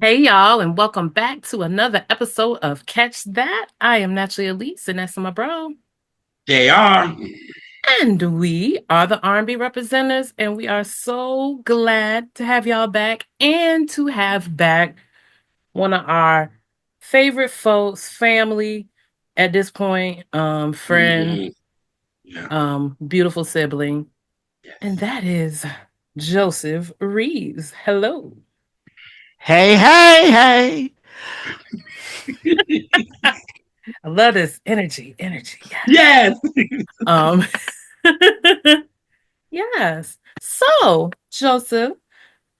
Hey y'all, and welcome back to another episode of Catch That. I am Naturally Elise, and that's my bro. They are. And we are the R&B representatives, and we are so glad to have y'all back and to have back one of our favorite folks, family at this point, friend, Mhm. Yeah. beautiful sibling, and Yes. that is Joseph Reaves. Hello. Hey, hey, hey. I love this energy, yes. Yes. Um Yes. So, Joseph,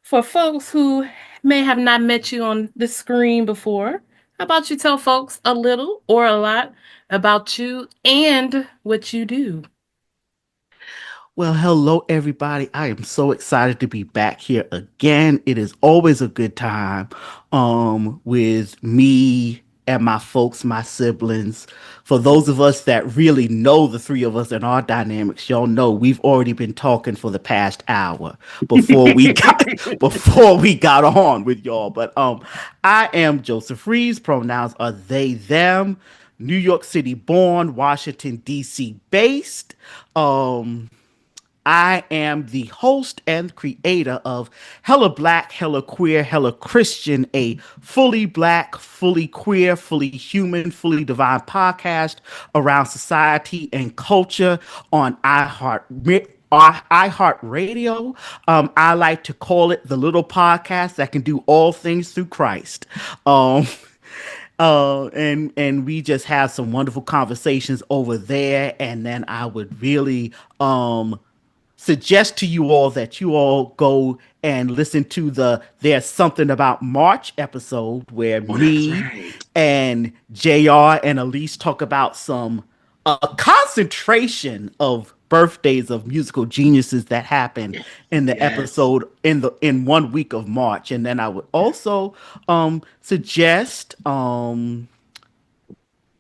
for folks who may have not met you on the screen before, how about you tell folks a little or a lot about you and what you do? Well, hello, everybody. I am so excited to be back here again. It is always a good time with me and my folks, my siblings. For those of us that really know the three of us and our dynamics, y'all know we've already been talking for the past hour before we got before we got on with y'all. But I am Joseph Reeves. Pronouns are they, them. New York City born, Washington, D.C. based. Um I am the host and creator of Hella Black, Hella Queer, Hella Christian, a fully black, fully queer, fully human, fully divine podcast around society and culture on iHeartRadio. I like to call it the little podcast that can do all things through Christ. Um, and we just have some wonderful conversations over there, and then I would really suggest to you all that you all go and listen to the There's Something About March episode where Oh, that's me right. and JR and Elise talk about some a concentration of birthdays of musical geniuses that happened in the Yes. episode in 1 week of March. And then I would also suggest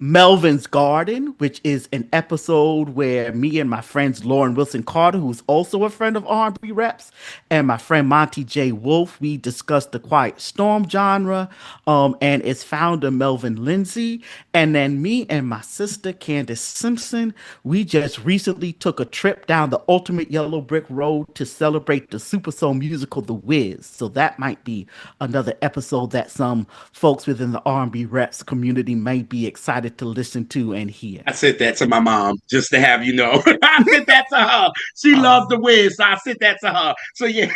Melvin's Garden, which is an episode where me and my friends Lauren Wilson Carter, who's also a friend of R&B Reps, and my friend Monty J. Wolf, we discussed the Quiet Storm genre, and its founder Melvin Lindsay, and then me and my sister Candace Simpson, we just recently took a trip down the ultimate yellow brick road to celebrate the Super Soul musical The Wiz. So that might be another episode that some folks within the R&B Reps community may be excited to listen to and hear. I said that to my mom just to have you know. I said that to her. She loves the Wiz, so I said that to her. So yeah,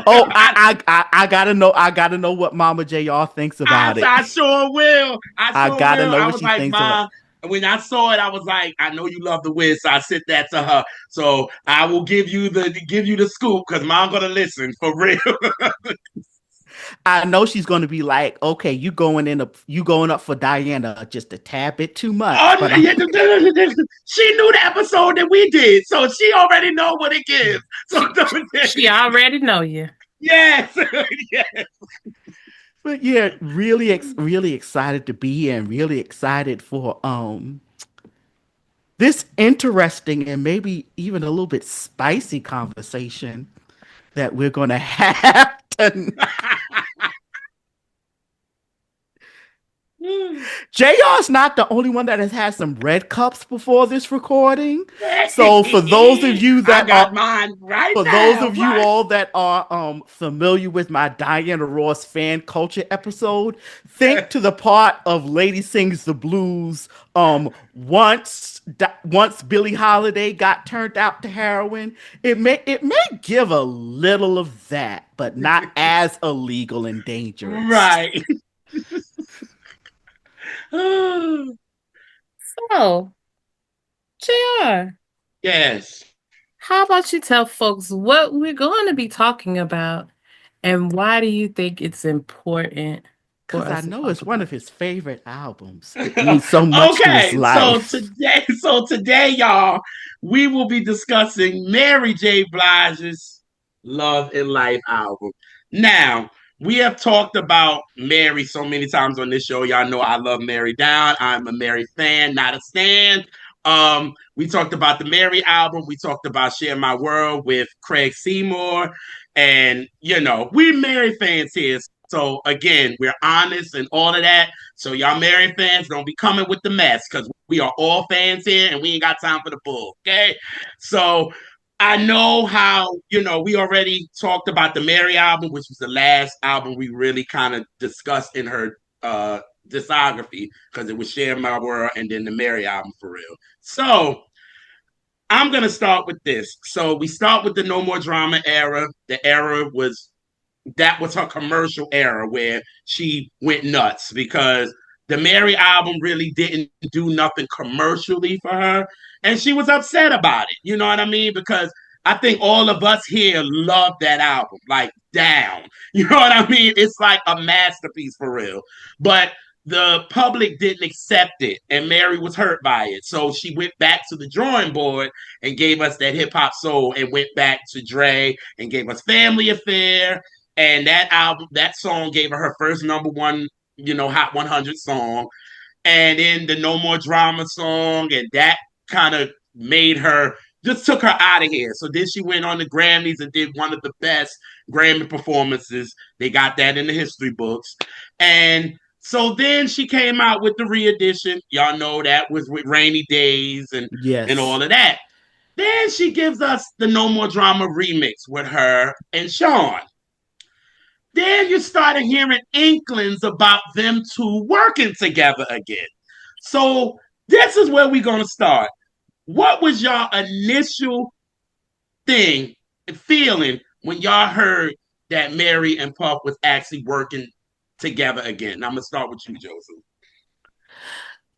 Oh, I gotta know. I gotta know what Mama Jr. thinks about it. I sure will. I I sure gotta will. know I what was she like, thinks about. Ma. When I saw it, I was like, I know you love the Wiz, so I said that to her. So I will give you the scoop because Mom gonna listen for real. I know she's gonna be like, okay, you going up for Diana just a tad bit too much, Oh, but yeah, she knew the episode that we did, so she already know what it gives. So She already know you. yes, yes. but yeah, really excited to be here and really excited for this interesting and maybe even a little bit spicy conversation that we're gonna have tonight. JR's not the only one that has had some red cups before this recording. So I got mine right for those now, of you right? all that are familiar with my Diana Ross fan culture episode, think to the part of Lady Sings the Blues once Billie Holiday got turned out to heroin. It may give a little of that, but not as illegal and dangerous. Right. So, JR, Yes. how about you tell folks what we're going to be talking about and why do you think it's important for Cause I us to know talk it's one about of his favorite albums. It means so much to his Okay, life. so today, y'all, we will be discussing Mary J. Blige's Love and Life album. Now, we have talked about Mary so many times on this show. Y'all know I love Mary down. I'm a Mary fan, not a stan. We talked about the Mary album. We talked about Share My World with Craig Seymour. And, you know, we Mary fans here. So again, we're honest and all of that. So y'all Mary fans, don't be coming with the mess because we are all fans here and we ain't got time for the bull. Okay. So I know how, we already talked about the Mary album, which was the last album we really kind of discussed in her discography because it was Share My World and then the Mary album for real. So I'm gonna start with this. So we start with the No More Drama era. The era was that was her commercial era where she went nuts because the Mary album really didn't do nothing commercially for her. And she was upset about it. You know what I mean? Because I think all of us here love that album, like down. You know what I mean? It's like a masterpiece for real. But the public didn't accept it, and Mary was hurt by it. So she went back to the drawing board and gave us that hip hop soul and went back to Dre and gave us Family Affair and that album, that song gave her first number one, Hot 100 song. And then the No More Drama song, and that kind of made her, just took her out of here. So then she went on the Grammys and did one of the best Grammy performances. They got that in the history books. And so then she came out with the re-edition. Y'all know that was with Rainy Days and Yes. all of that. Then she gives us the No More Drama remix with her and Sean. Then you started hearing inklings about them two working together again. So this is where we're gonna start. What was your initial thing, feeling when y'all heard that Mary and Puff was actually working together again? I'm gonna start with you, Joseph.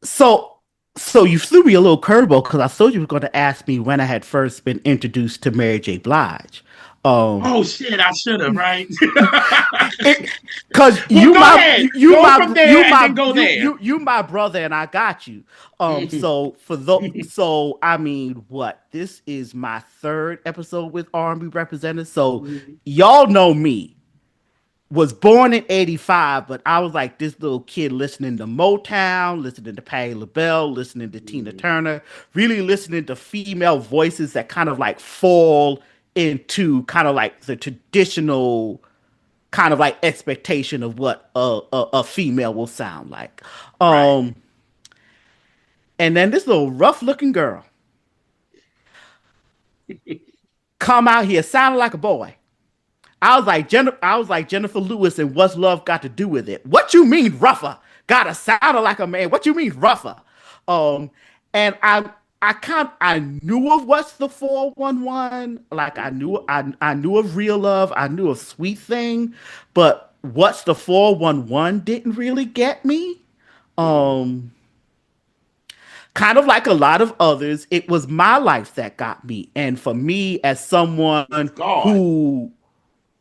So, so you threw me a little curveball because I thought you were going to ask me when I had first been introduced to Mary J. Blige. Um, Oh shit, I should have, right? Cause Well, go ahead. Go from there and then go there. you my brother and I got you. So so I mean what? This is my third episode with R&B Representatives. So y'all know me. Was born in 85, but I was like this little kid listening to Motown, listening to Patti LaBelle, listening to Tina Turner, really listening to female voices that kind of like fall into kind of like the traditional kind of like expectation of what a female will sound like. Right. Um, and then this little rough looking girl come out here sounding like a boy. I was like Jennifer Lewis and What's Love Got to Do with It? What you mean rougher? Gotta sound like a man. What you mean rougher? Um, and I knew of What's the 411. Like I knew of Real Love. I knew of Sweet Thing, but What's the 411 didn't really get me. Um, Kind of like a lot of others, it was my life that got me. And for me, as someone God. who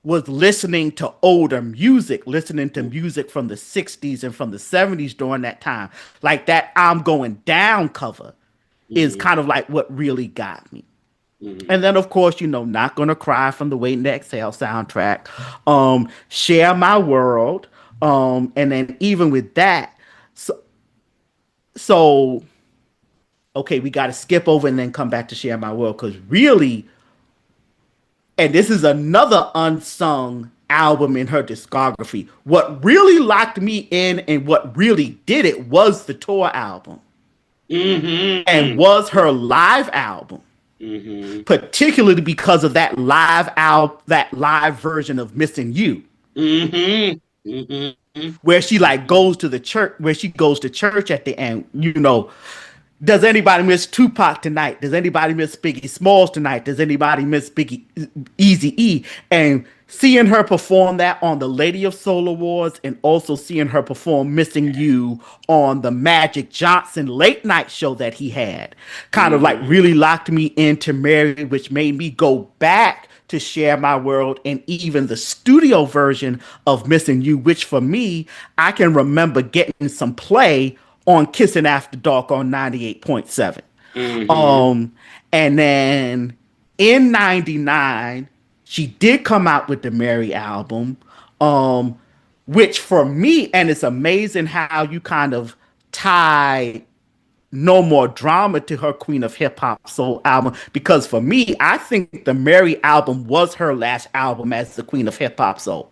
was listening to older music, listening to music from the 60s and from the 70s during that time. Like that I'm Going Down cover is Mm-hmm. kind of like what really got me. Mm-hmm. And then of course, Not Gonna Cry from the Waiting to Exhale soundtrack. Share My World. And then even with that, so so okay, we gotta skip over and then come back to Share My World because really and this is another unsung album in her discography. What really locked me in and what really did it was the tour album and Mm-hmm. was her live album, Mm-hmm. particularly because of that live version of Missing You, Mm-hmm. Mm-hmm. where she like goes to the church, where she goes to church at the end, does anybody miss Tupac tonight? Does anybody miss Biggie Smalls tonight? Does anybody miss Biggie Easy E? And seeing her perform that on the Lady of Soul Awards and also seeing her perform Missing You on the Magic Johnson late night show that he had kind of like Mm-hmm. really locked me into Mary, which made me go back to Share My World and even the studio version of Missing You, which for me, I can remember getting some play on Kissing After Dark on 98.7. Mm-hmm. Um, and then in 99, she did come out with the Mary album, um, which for me, and it's amazing how you kind of tie No More Drama to her Queen of Hip Hop Soul album. Because for me, I think the Mary album was her last album as the Queen of Hip Hop Soul.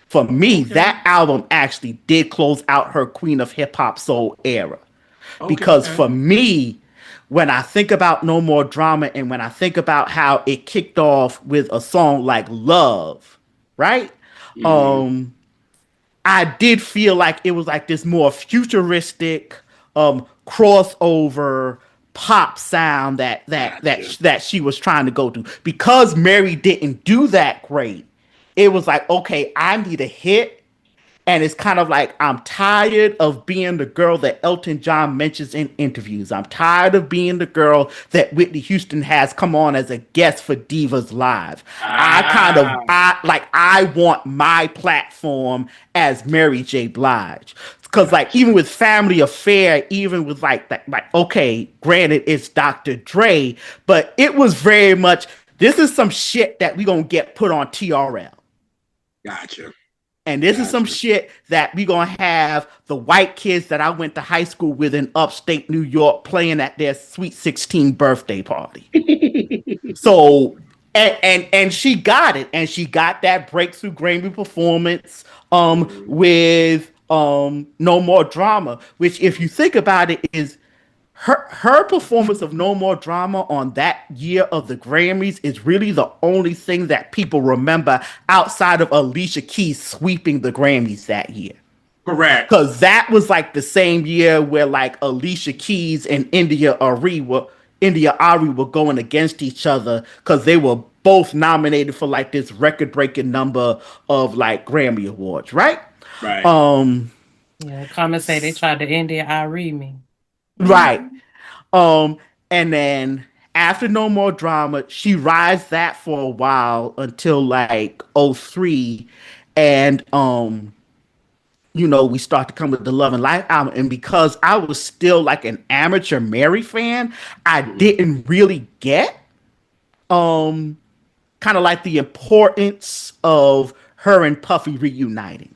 For me, Okay. that album actually did close out her Queen of Hip Hop Soul era. Okay. Because Okay. for me, when I think about No More Drama and when I think about how it kicked off with a song like Love, right? Hmm. Um, I did feel like it was like this more futuristic crossover pop sound Gotcha. that she was trying to go to. Because Mary didn't do that great, it was like, okay, I need a hit, and it's kind of like, I'm tired of being the girl that Elton John mentions in interviews. I'm tired of being the girl that Whitney Houston has come on as a guest for Divas Live. Ah, I want my platform as Mary J. Blige. Because like gotcha. even with Family Affair, even with like that, like okay, granted it's Dr. Dre, but it was very much, this is some shit that we gonna get put on TRL. Gotcha. And this is some Gotcha. shit that we gonna have the white kids that I went to high school with in upstate New York playing at their sweet 16 birthday party. So and she got it, and she got that breakthrough Grammy performance Mhm. with No More Drama, which if you think about it is her performance of No More Drama on that year of the Grammys is really the only thing that people remember outside of Alicia Keys sweeping the Grammys that year. Correct. Cause that was like the same year where like Alicia Keys and India Ari were going against each other because they were both nominated for like this record breaking number of like Grammy awards, right? Right. Um, Yeah, comments say they tried to end it. I read me. right. Mhm. Um, and then after No More Drama, she rides that for a while until like '03, and we start to come with the Love and Life album. And because I was still like an amateur Mary fan, I Mhm. didn't really get um kind of like the importance of her and Puffy reuniting.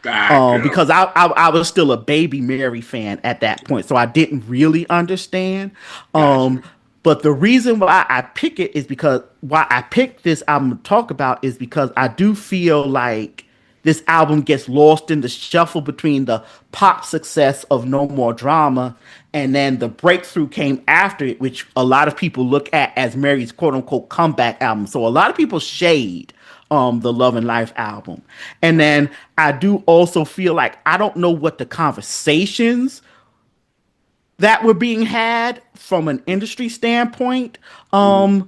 Gotcha. Because I was still a baby Mary fan at that point, so I didn't really understand. Gotcha. Um, but the reason why I pick it is because why I picked this album to talk about is because I do feel like this album gets lost in the shuffle between the pop success of No More Drama and then the breakthrough came after it, which a lot of people look at as Mary's quote unquote comeback album. So a lot of people shade the Love and Life album. And then I do also feel like I don't know what the conversations that were being had from an industry standpoint, Mhm.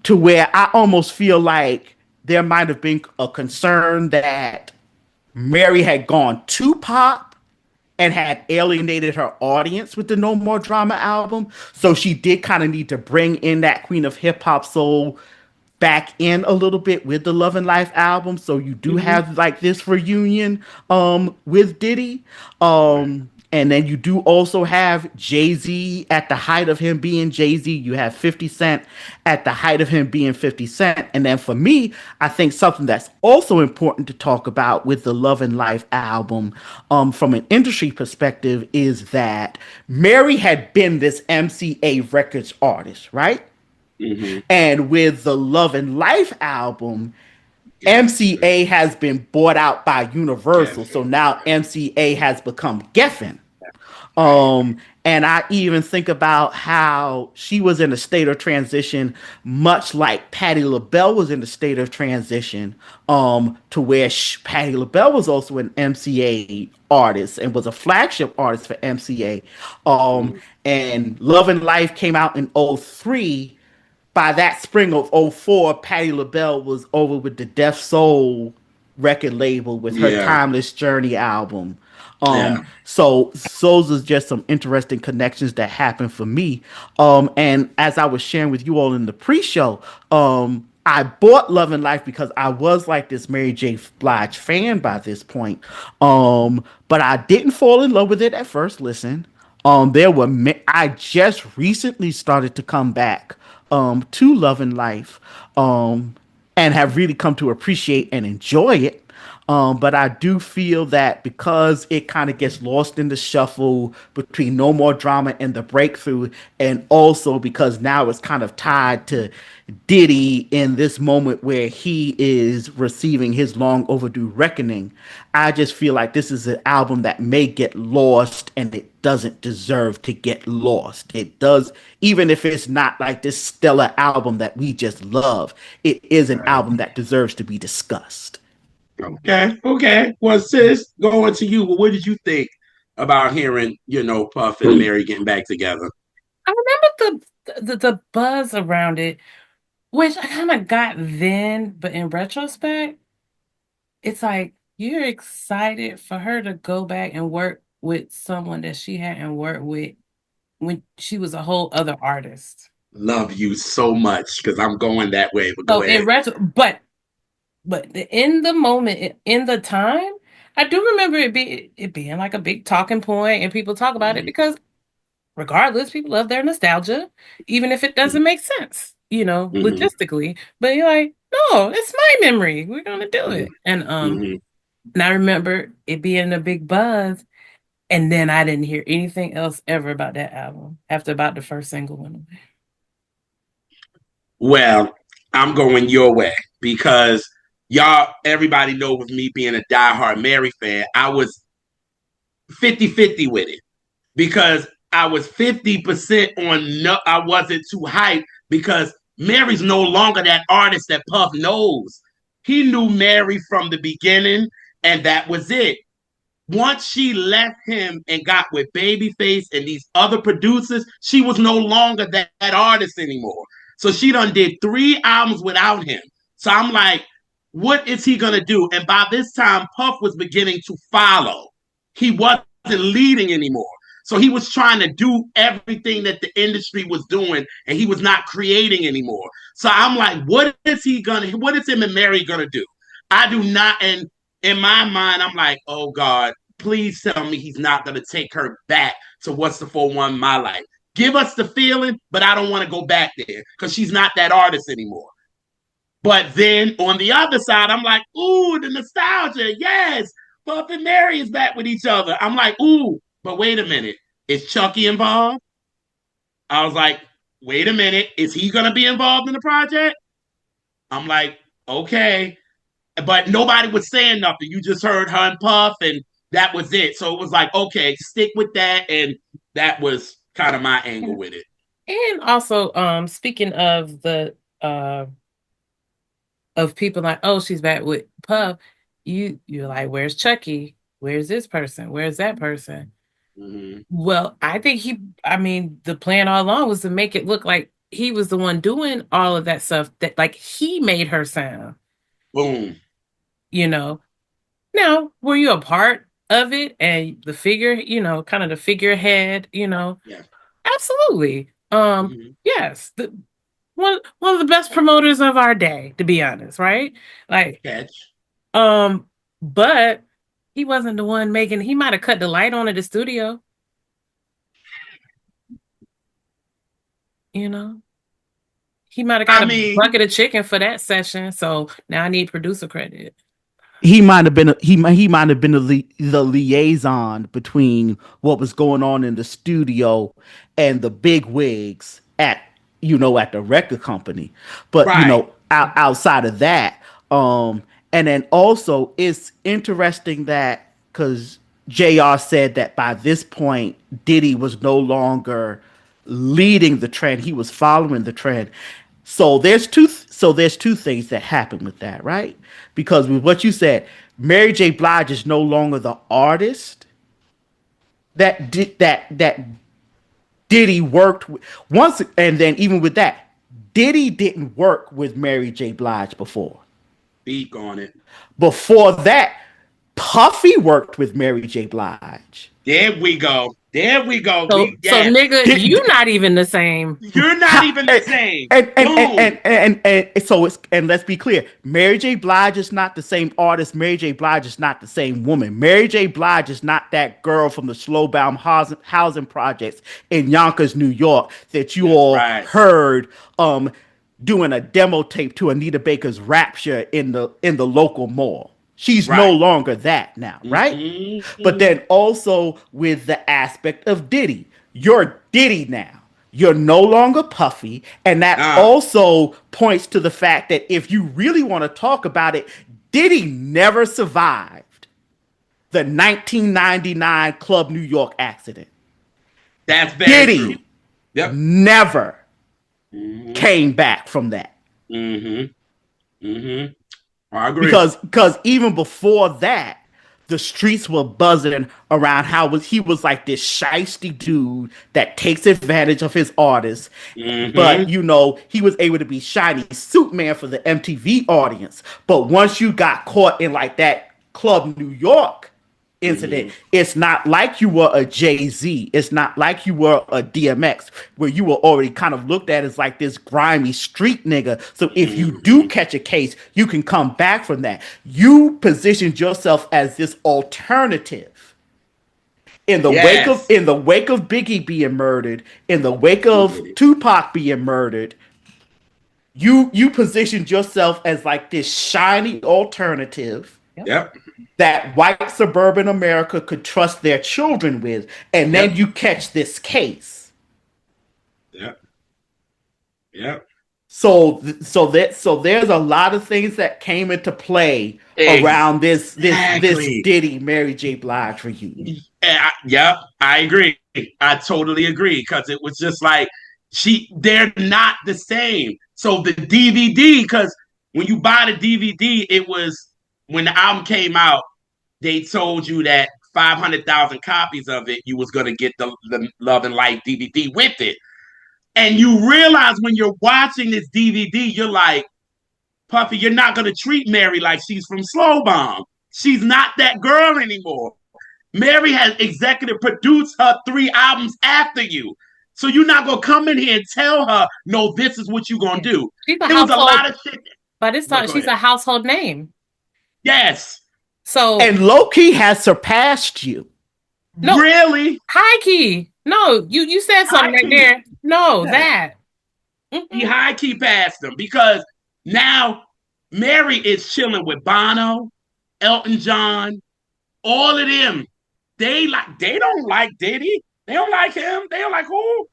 to where I almost feel like there might have been a concern that Mary had gone too pop and had alienated her audience with the No More Drama album. So she did kind of need to bring in that Queen of Hip Hop Soul back in a little bit with the Love and Life album. So you do Mhm. have like this reunion with Diddy. Right. And then you do also have Jay-Z at the height of him being Jay-Z. You have 50 Cent at the height of him being 50 Cent. And then for me, I think something that's also important to talk about with the Love and Life album from an industry perspective is that Mary had been this MCA Records artist, right? Mhm. And with the Love and Life album, Gotcha. MCA has been bought out by Universal. So Geffen. now MCA has become Geffen. Right. And I even think about how she was in a state of transition, much like Patti LaBelle was in a state of transition, to where Patti LaBelle was also an MCA artist and was a flagship artist for MCA. Mhm. And Love and Life came out in '03. By that spring of '04, Patti LaBelle was over with the Def Soul record label with her Yeah. Timeless Journey album. Yeah. So those are just some interesting connections that happened for me. And as I was sharing with you all in the pre-show, I bought Love and Life because I was like this Mary J. Blige fan by this point. But I didn't fall in love with it at first listen. I just recently started to come back to Love and Life, and have really come to appreciate and enjoy it. But I do feel that because it kind of gets lost in the shuffle between No More Drama and The Breakthrough, and also because now it's kind of tied to Diddy in this moment where he is receiving his long overdue reckoning, I just feel like this is an album that may get lost and it doesn't deserve to get lost. It does, even if it's not like this stellar album that we just love, it is an Right. album that deserves to be discussed. Okay. Okay. Well, sis, going to you. Well, what did you think about hearing, Puff and Mary getting back together? I remember the buzz around it, which I kind of got then, but in retrospect, it's like you're excited for her to go back and work with someone that she hadn't worked with when she was a whole other artist. Love you so much because I'm going that way, but So go in ahead. in the moment, in the time, I do remember it being like a big talking point, and people talk about it Mm-hmm. because regardless, people love their nostalgia, even if it doesn't make sense, Mm-hmm. logistically. But you're like, no, it's my memory. We're gonna do it. Mm-hmm. And I remember it being a big buzz, and then I didn't hear anything else ever about that album after about the first single went away. Well, I'm going your way because everybody know with me being a diehard Mary fan, I was 50-50 with it because I was 50% on no, I wasn't too hyped because Mary's no longer that artist that Puff knows. He knew Mary from the beginning, and that was it. Once she left him and got with Babyface and these other producers, she was no longer that artist anymore. So she done did 3 albums without him. So I'm like, what is he gonna do? And by this time, Puff was beginning to follow. He wasn't leading anymore. So he was trying to do everything that the industry was doing, and he was not creating anymore. So I'm like, what is him and Mary gonna do? I do not, and in my mind, I'm like, oh God, please tell me he's not gonna take her back to what's the 4-1 my life. Give us the feeling, but I don't want to go back there because she's not that artist anymore. But then on the other side, I'm like, ooh, the nostalgia. Yes, Puff and Mary is back with each other. I'm like, ooh, but wait a minute. Is Chucky involved? I was like, wait a minute. Is he going to be involved in the project? I'm like, okay. But nobody was saying nothing. You just heard her and Puff, and that was it. So it was like, okay, stick with that. And that was kind of my angle with it. And also, speaking of the of people like, oh, she's back with Puff, you're like, where's Chucky? Where's this person? Where's that person? Mm-hmm. Well, I mean, the plan all along was to make it look like he was the one doing all of that stuff that like he made her sound, Boom. you know. Now, were you a part of it and the figure, kind of the figurehead, Yeah. Absolutely. Mm-hmm. Yes, one of the best promoters of our day, to be honest, right? Like, Catch. um, but he wasn't the one making. He might have cut the light on at the studio, you know. He might have got I a mean, bucket of chicken for that session. So now I need producer credit. He might have been he might have been the liaison between what was going on in the studio and the big wigs at at the record company. But right. outside of that, and then also it's interesting that because Jr. said that by this point Diddy was no longer leading the trend; he was following the trend. So there's two things that happen with that, right? Because with what you said, Mary J. Blige is no longer the artist that Diddy worked with once, and then even with that, Diddy didn't work with Mary J. Blige before. Speak on it. Before that, Puffy worked with Mary J. Blige. There we go. There we go. So Yes. nigga, you Did, not even the same. You're not How, even the same. Boom. and so it's and let's be clear, Mary J. Blige is not the same artist. Mary J. Blige is not the same woman. Mary J. Blige is not that girl from the slowbound housing projects in Yonkers, New York, that you That's all right. heard doing a demo tape to Anita Baker's Rapture in the local mall. She's no Right. longer that now, right? But Mm-hmm. then also with the aspect of Diddy. You're Diddy now. You're no longer Puffy. And that Ah, also points to the fact that if you really want to talk about it, Diddy never survived the 1999 Club New York accident. that's very true. Diddy Yep. never Mm-hmm. came back from that. Mm-hmm. Mm-hmm. I agree. Because even before that, the streets were buzzing around how he was like this shisty dude that takes advantage of his artists. But Mm-hmm. he was able to be shiny suit man for the MTV audience. But once you got caught in like that Club New York incident, Mm-hmm. it's not like you were a Jay-Z. It's not like you were a DMX, where you were already kind of looked at as like this grimy street nigga. So if you do Mm-hmm. catch a case, you can come back from that. You positioned yourself as this alternative Yes. in the wake of Biggie being murdered, in the wake He of did it. Tupac being murdered. You positioned yourself as like this shiny alternative Yep. Yep. that white suburban America could trust their children with, and then Yep. you catch this case. Yep. Yep. So there's a lot of things that came into play around this Exactly. Diddy Mary J. Blige reunion. Yep, I agree. I totally agree because it was just like they're not the same. So the DVD, because when you buy the DVD, it was when the album came out, they told you that 500,000 copies of it, you was gonna get the Love and Life DVD with it, and you realize when you're watching this DVD, you're like, Puffy, you're not gonna treat Mary like she's from Slow Bomb. She's not that girl anymore. Mary has executive produced her 3 albums after you. So you're not gonna come in here and tell her, no, this is what you're gonna Yeah. do. She's a It was a household, lot of shit. by this Well, time, go she's ahead. a household name. Yes. So, And Loki has surpassed you. no, Really? high key. No, you said something High right key. there. No, Yeah. that. He Mm-mm. high key passed them because now Mary is chilling with Bono, Elton John, all of them. They don't like Diddy. They don't like him. They don't like who?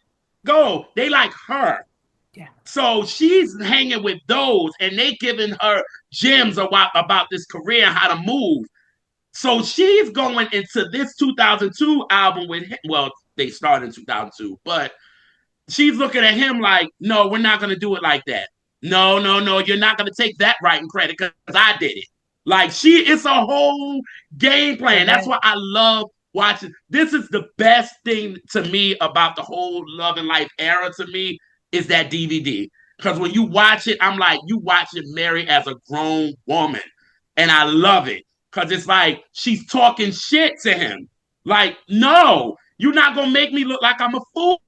Go. They like her. Yeah. So she's hanging with those, and they giving her gems about this career and how to move. So she's going into this 2002 album with him. Well, they started in 2002, but she's looking at him like, no, we're not going to do it like that. No, no, no, you're not going to take that writing credit because I did it. Like it's a whole game plan. That's Yeah. why I love watching. This is the best thing to me about the whole Love and Life era to me is that DVD. Because when you watch it, I'm like, you watching Mary as a grown woman. And I love it. Because it's like she's talking shit to him. Like, no, you're not going to make me look like I'm a fool.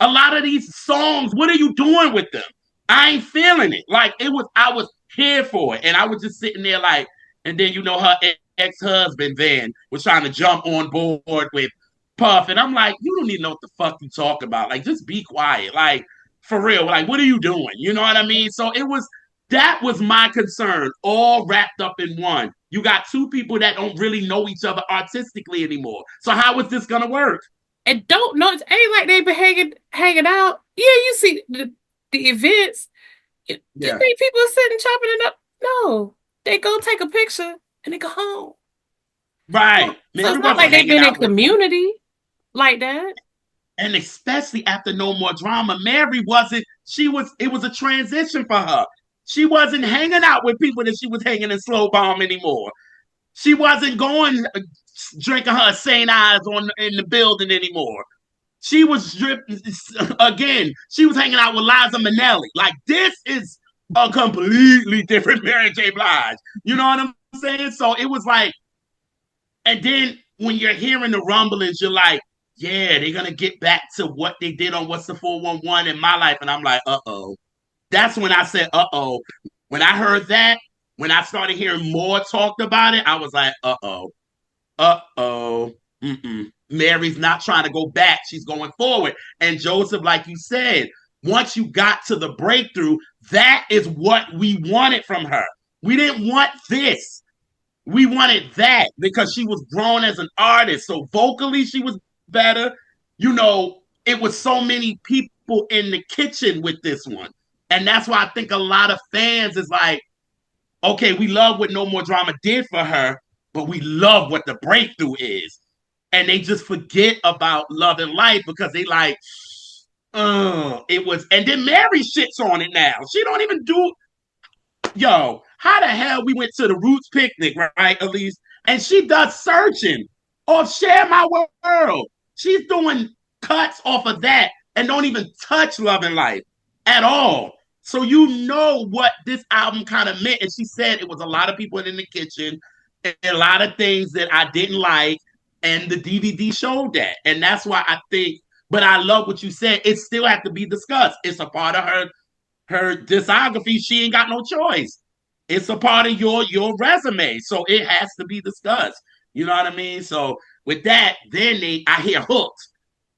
A lot of these songs, what are you doing with them? I ain't feeling it. Like I was here for it, and I was just sitting there like, and then her ex-husband then was trying to jump on board with Puff, and I'm like, you don't even know what the fuck you talk about. Like, just be quiet. Like, for real. Like, what are you doing? You know what I mean? So that was my concern, all wrapped up in one. You got two people that don't really know each other artistically anymore. So how is this gonna work? And don't know, it ain't like they been hanging out. Yeah, you see the events. You Yeah. think people are sitting chopping it up? No, they go take a picture and they go home. Right. So Mary it's not wasn't like they've hanging been in out with them. community like that. And especially after No More Drama, Mary wasn't, it was a transition for her. She wasn't hanging out with people that she was hanging in Slow Bomb anymore. She wasn't going drinking her St. Ives in the building anymore. She was again, she was hanging out with Liza Minnelli. Like, this is a completely different Mary J. Blige. You know what I'm saying? So it was like, and then when you're hearing the rumblings, you're like, yeah, they're gonna get back to what they did on What's the 411 in My Life. And I'm like, uh-oh. That's when I said, uh-oh. When I heard that, when I started hearing more talked about it, I was like, uh-oh. Uh-oh. Mm-mm. Mary's not trying to go back. She's going forward. And Joseph, like you said, once you got to the breakthrough, that is what we wanted from her. We didn't want this. we wanted that because she was grown as an artist. So vocally, she was better. You know, it was so many people in the kitchen with this one. And that's why I think a lot of fans is like, okay, we love what No More Drama did for her, but we love what the breakthrough is. And they just forget about Love and Life because they like, it was, and then Mary shits on it now. She don't even do, yo, how the hell we went to the Roots picnic, right, Elise? And she does searching off Share My World. She's doing cuts off of that and don't even touch Love and Life at all. So you know what this album kind of meant. And she said it was a lot of people in the kitchen and a lot of things that I didn't like. And the DVD showed that. And that's why I think, but I love what you said. It still has to be discussed. It's a part of her discography. She ain't got no choice. It's a part of your resume, so it has to be discussed. You know what I mean? So with that, then I hear Hooked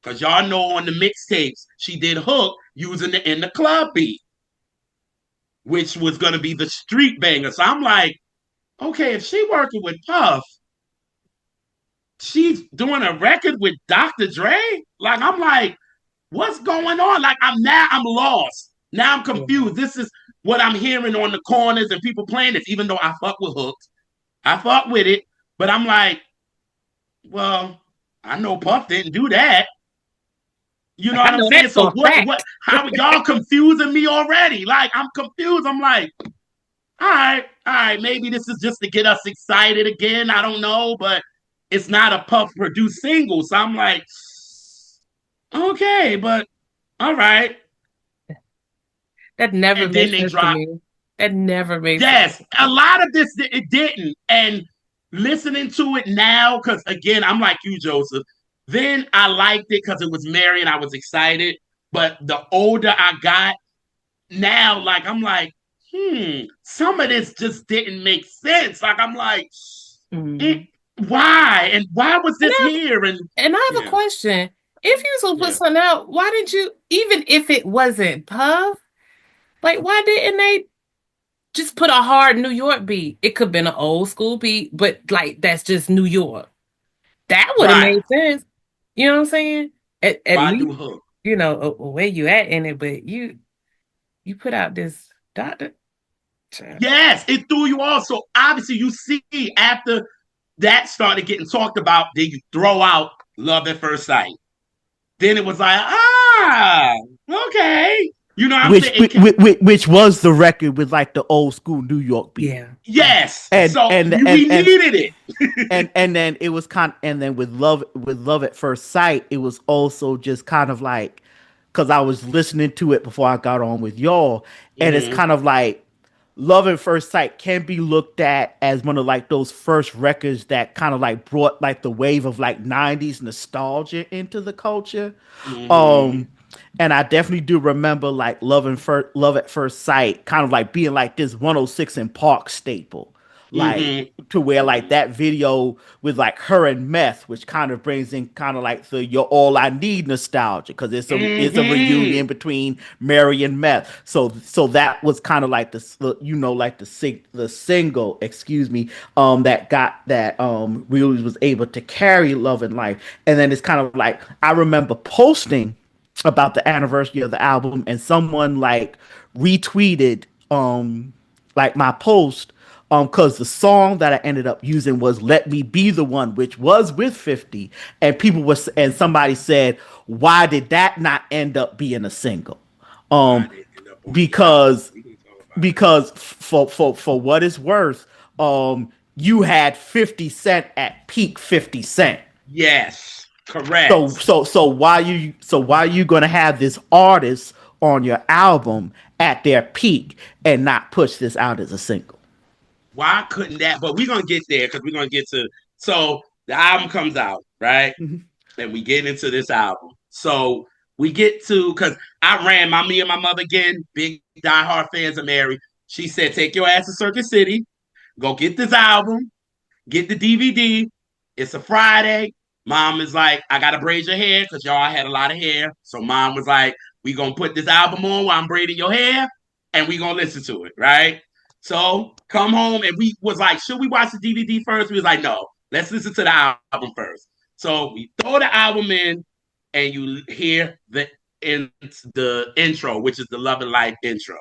because y'all know on the mixtapes she did Hook using the In the Club beat, which was gonna be the street banger. So I'm like, okay, if she working with Puff, she's doing a record with Dr. Dre. Like I'm like, what's going on? Like I'm lost. Now I'm confused. This is what I'm hearing on the corners and people playing this, even though I fuck with Hooks. I fuck with it, but I'm like, well, I know Puff didn't do that. You know I what I'm know saying? that So for a fact. how are y'all confusing me already? Like I'm confused. I'm like, all right, maybe this is just to get us excited again. I don't know, but it's not a Puff produced single. So I'm like, okay, but all right. That never And then makes they sense to drop. me. That never makes sense. Yes, a lot of this it didn't. And listening to it now, because again, I'm like you, Joseph. Then I liked it because it was Mary and I was excited. But the older I got, now, like I'm like, some of this just didn't make sense. Like I'm like, it, Mhm. why? And why was And this here? And I have a yeah, question. If you was gonna put yeah. something out, why did you, even if it wasn't Puff, like why didn't they just put a hard New York beat? It could have been an old school beat, but like that's just New York. That would have Right. made sense. You know what I'm saying? At Why least do hook? you know where you at in it, but you put out this doctor. Yes, it threw you off. So obviously you see after that started getting talked about, then you throw out Love at First Sight. Then it was like, okay. You know what I'm saying? Which was the record with like the old school New York beat. Yeah, yeah. Yes. and So and and we and needed it. and then it was kind and then with love at first sight it was also just kind of like because I was listening to it before I got on with y'all, and it's Mm-hmm. kind of like love at first sight can be looked at as one of like those first records that kind of like brought like the wave of like 90s nostalgia into the culture. Mm-hmm. um and I definitely do remember like love at first sight kind of like being like this 106 in Park staple, like Mm-hmm. to where like that video with like her and meth, which kind of brings in kind of like the "You're All I Need" nostalgia because it's a Mm-hmm. reunion between Mary and meth. So that was kind of like like the single, excuse me, that got that really was able to carry Love and Life. And then it's kind of like I remember posting about the anniversary of the album, and someone like retweeted like my post, because the song that I ended up using was "Let Me Be the One," which was with 50, and and somebody said, why did that not end up being a single? Why um did it end up on the album? because We can talk about it. because for what it's worth, you had 50 Cent at peak 50 Cent. Yes, correct. So why you gonna have this artist on your album at their peak and not push this out as a single? Why couldn't that? But we're gonna get there because we're gonna get to. So the album comes out, right? Mhm. And we get into this album. So we get to because I ran me and my mother again, big diehard fans of Mary. She said, "Take your ass to Circuit City, go get this album, get the DVD. It's a Friday." Mom is like, "I gotta braid your hair because y'all had a lot of hair." So mom was like, "We gonna put this album on while I'm braiding your hair, and we gonna listen to it, right?" So come home and we was like, should we watch the DVD first? We was like, no, let's listen to the album first. So we throw the album in, and you hear the intro, which is the Love and Life intro.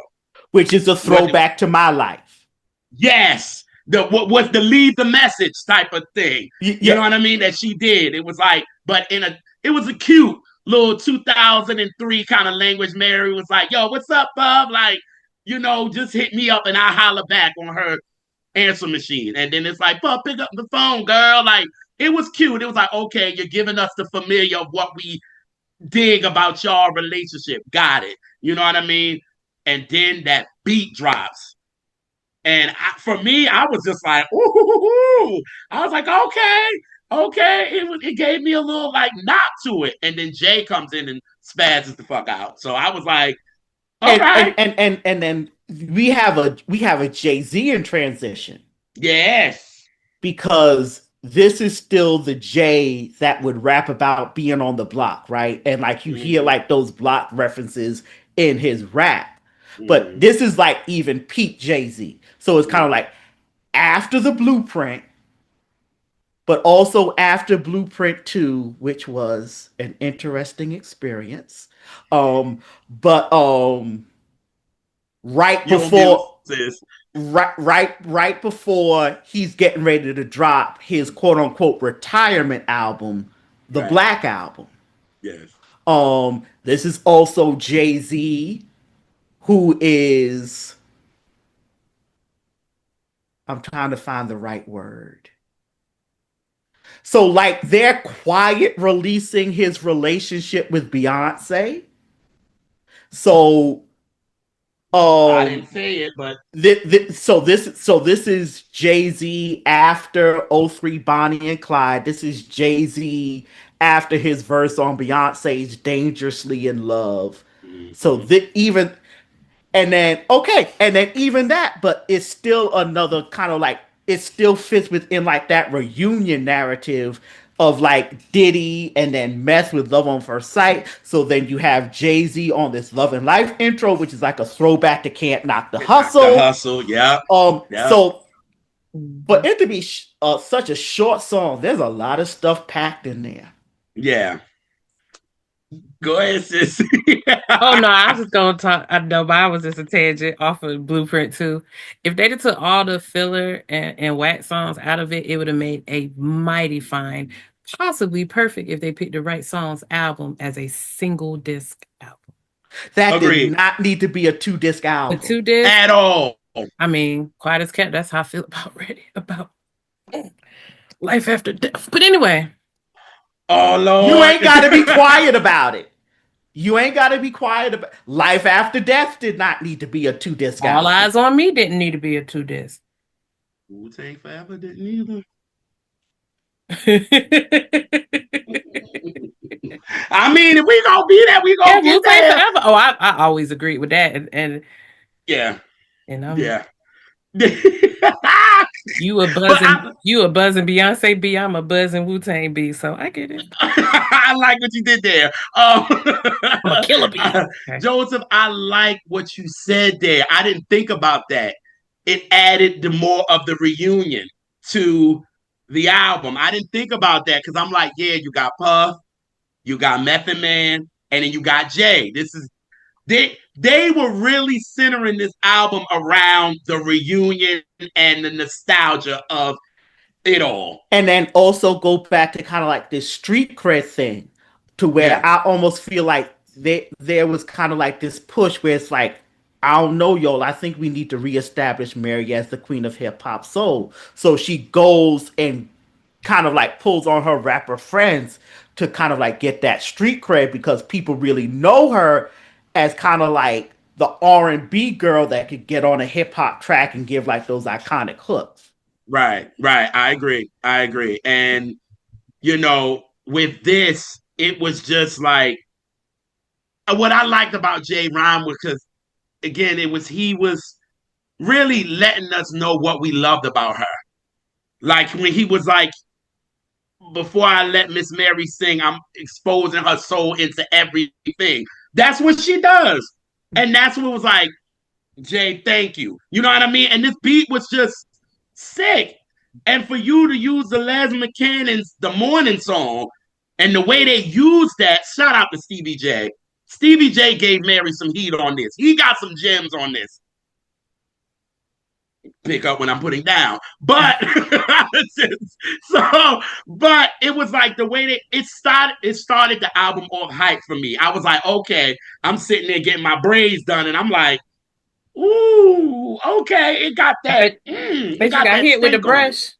which is a What? throwback to my life. Yes, the what was the leave the message type of thing. You know Yeah, what I mean? That she did. It was like, but it was a cute little 2003 kind of language. Mary was like, "Yo, what's up, bub? Like, just hit me up and I'll holler back on her answer machine." And then it's like, "Bub, pick up the phone, girl." Like, it was cute. It was like, okay, you're giving us the familiar of what we dig about y'all relationship. Got it. You know what I mean? And then that beat drops. And for me, I was just like, ooh, I was like, okay, okay. It gave me a little like knock to it. And then Jay comes in and spazzes the fuck out. So I was like, all and right, then we have a Jay-Z in transition yes, because this is still the Jay that would rap about being on the block, right? And like you hear mm-hmm, like those block references in his rap. But mm-hmm, this is like even peak Jay-Z. So it's kind of mm-hmm. like after the blueprint, but also after Blueprint 2, which was an interesting experience. But right You don't get it, before sis. right before he's getting ready to drop his quote unquote retirement album, the Right. Black Album. Yes. This is also Jay-Z, who is, I'm trying to find the right word. So like they're quiet releasing his relationship with Beyonce. So I um didn't say it, but so this is Jay-Z after '03 Bonnie and Clyde. This is Jay-Z after his verse on Beyonce's Dangerously in Love. So mm-hmm. that even and then okay, and then even that, but it's still another kind of like it still fits within like that reunion narrative of like Diddy and then Meth with Love on First Sight. So then you have Jay Z on this Love and Life intro, which is like a throwback to Can't Knock the Not the Hustle. hustle. Yep. Yep. So for it to be such a short song, there's a lot of stuff packed in there. Yeah. Go ahead, sis. Oh no, I was just gonna talk. I know, but I was just a tangent off of Blueprint too. If they took all the filler and wax songs out of it, it would have made a mighty fine, possibly perfect if they picked the right songs album as a single disc album. That did Agreed. not need to be a two disc The album. two disc, At all. I mean, quiet as kept. That's how I feel about Ready about life after death. But anyway, Oh You Lord. ain't got to be quiet about it. You ain't got to be quiet about Life After Death did not need to be a two disc All album. Eyes on Me didn't need to be a two disc. Wu-Tang Forever didn't either. I mean, if we gonna be there, we Yeah, gonna get Wu Tang there. Forever. Oh, I always agreed with that, and Yeah, and yeah. But you a buzzing Beyonce B, I'm a buzzing Wu Tang B, so I get it. I like what you did there. I'm a killer bee. Okay. Joseph, I like what you said there. I didn't think about that. It added the more of the reunion to the album. I didn't think about that because I'm like, yeah, you got Puff, you got Method Man, and then you got Jay. They were really centering this album around the reunion and the nostalgia of it all. And then also go back to kind of like this street cred thing to where Yeah, I almost feel like there was kind of like this push where it's like, I don't know, y'all. I think we need to reestablish Mary as the queen of hip hop soul. So she goes and kind of like pulls on her rapper friends to kind of like get that street cred because people really know her as kind of like the R&B girl that could get on a hip hop track and give like those iconic hooks. right, right. I agree. I agree. And with this, it was just like what I liked about Jay Rhyme was because again, he was really letting us know what we loved about her. Like when he was like, before I let Miss Mary sing, I'm exposing her soul into everything. That's what she does. And that's what was like, Jay, thank you. You know what I mean? And this beat was just sick. And for you to use the Les McCannon's The Morning Song and the way they used that, shout out to Stevie J. Stevie J gave Mary some heat on this. He got some gems on this. Pick up when I'm putting down. But so, but it was like the way that it started the album off hype for me. I was like, okay, I'm sitting there getting my braids done, and I'm like, ooh, okay, it got I that, bet, it bet you got got that hit with the stink on it. brush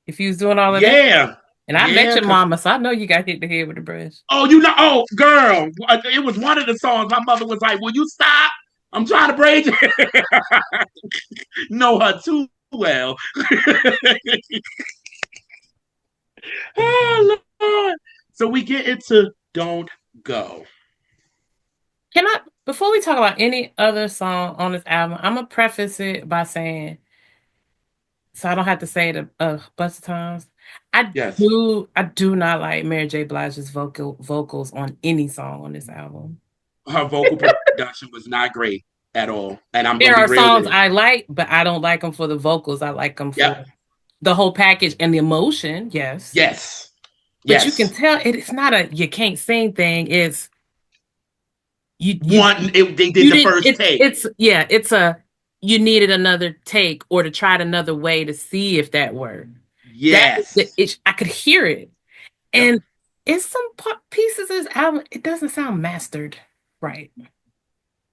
if you was doing all of that. Yeah, And I met yeah, your cause mama, so I know you got hit the head with the brush. oh, oh, girl, it was one of the songs. My mother was like, "Will you stop? I'm trying to braid you." Know her too well. Oh Lord. So we get into Don't Go. Can I, before we talk about any other song on this album, I'm gonna preface it by saying, so I don't have to say it a bunch of times. I Yes. I do not like Mary J. Blige's vocals on any song on this album. Her vocal production was not great at all. And I'm gonna There be are real with songs it. I like, but I don't like them for the vocals. I like them for Yep. the whole package and the emotion. Yes, Yes. but you can Yes. tell it's not a you can't sing thing. It's you They did you the didn't. first take. It's yeah. It's a you needed another take or to try it another way to see if that worked. That is the Yes. it. I could hear it, Yep. and in some pieces of this album, it doesn't sound mastered right.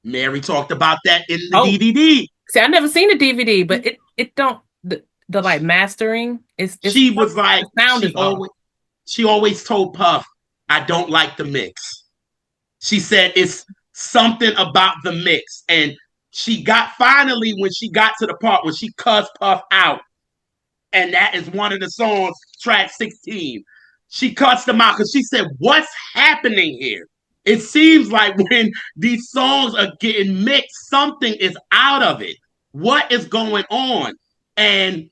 Mary talked about that in the Oh, DVD. see, I never seen the DVD, but it don't the like mastering is She was like, the sound is off. she always told Puff, I don't like the mix. She said it's something about the mix. And she got finally when she got to the part when she cussed Puff out, and that is one of the songs, track 16. She cussed them out because she said, what's happening here? It seems like when these songs are getting mixed, something is out of it. What is going on? And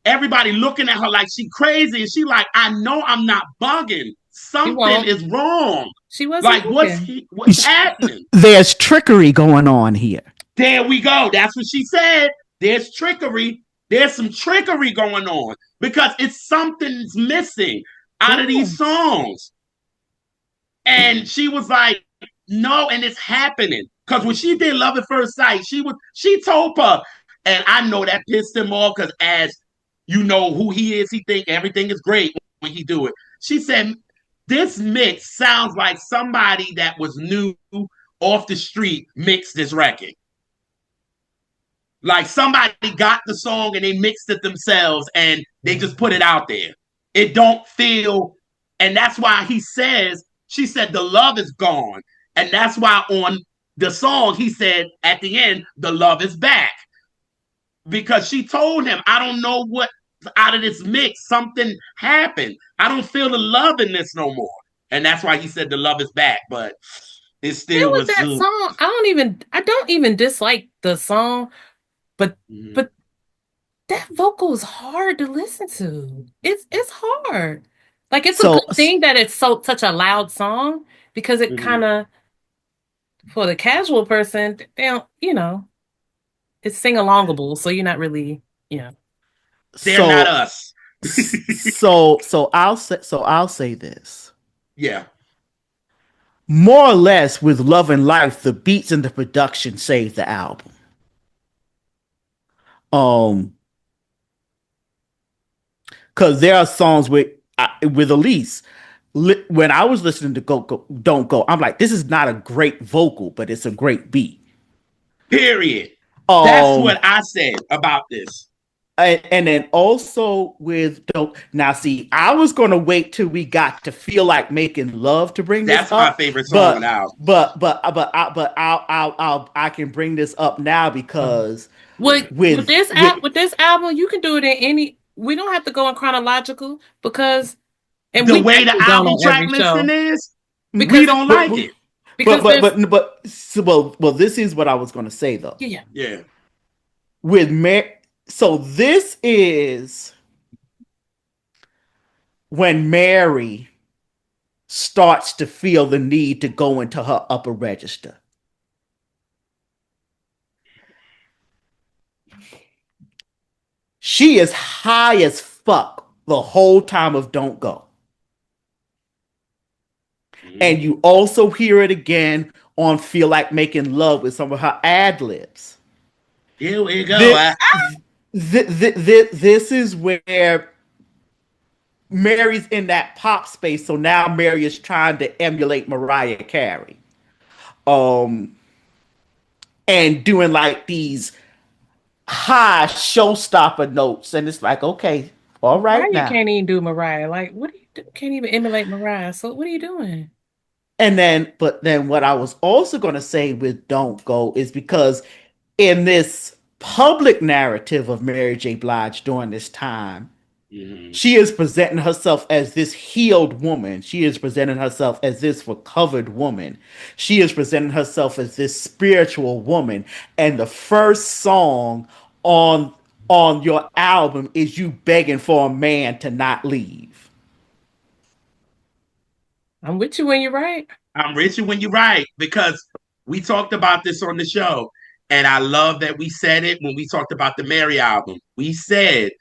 everybody looking at her like she crazy. And she like, I know I'm not bugging. She Something won't. is wrong. She wasn't Like, looking. what's happening? There's trickery going on here. There we go. That's what she said. There's trickery. There's some trickery going on because it's something's missing out of Yeah. these songs. And she was like, no, and it's happening. Because when she did Love at First Sight, she told her, and I know that pissed him off because as you know who he is, he think everything is great when he do it. She said, this mix sounds like somebody that was new off the street mixed this record. Like somebody got the song and they mixed it themselves and they just put it out there. It don't feel, and that's why he says, she said the love is gone. And that's why on the song he said at the end, the love is back. Because she told him, I don't know what out of this mix, something happened. I don't feel the love in this no more. And that's why he said the love is back. But it There still was was that song. I don't even dislike the song, but mm-hmm. but that vocal is hard to listen to. It's hard. Like it's a So, good thing that it's such a loud song because it Mm-hmm. kind of for the casual person, they don't, it's sing alongable, so you're not really, you know. They're not so, us. so I'll say this. Yeah. More or less, with Love and Life, the beats and the production saved the album. Um, because there are songs with Elise. When I was listening to Go Don't Go, I'm like, this is not a great vocal, but it's a great beat. Period. That's Um, what I said about this. and then also with Don't Now see, I was gonna wait till we got to Feel Like Making Love to bring this That's my up, favorite song on the but album. I can bring this up now because With with with this with with this album, you can do it in any. We don't have to go in chronological because, and The we've way the actually gone album on track every listing show is, we because it don't but like it. because there's so, well, this is what I was gonna say though. yeah, yeah. Yeah. With Mary, so this is when Mary starts to feel the need to go into her upper register. She is high as fuck the whole time of Don't Go. Mhm. And you also hear it again on Feel Like Making Love with some of her ad libs. Here we go. This, this is where Mary's in that pop space. So now Mary is trying to emulate Mariah Carey. Um, and doing like these high showstopper notes. And it's like, okay, all right Mariah now. can't even do Mariah. Like, what do you do? Can't even emulate Mariah. So what are you doing? And then, but then what I was also going to say with Don't Go is because in this public narrative of Mary J. Blige during this time, Mhm. she is presenting herself as this healed woman. She is presenting herself as this recovered woman. She is presenting herself as this spiritual woman. And the first song on on your album is you begging for a man to not leave. I'm with you when you're right. I'm richer when you're right because we talked about this on the show. And I love that we said it when we talked about the Mary album. We said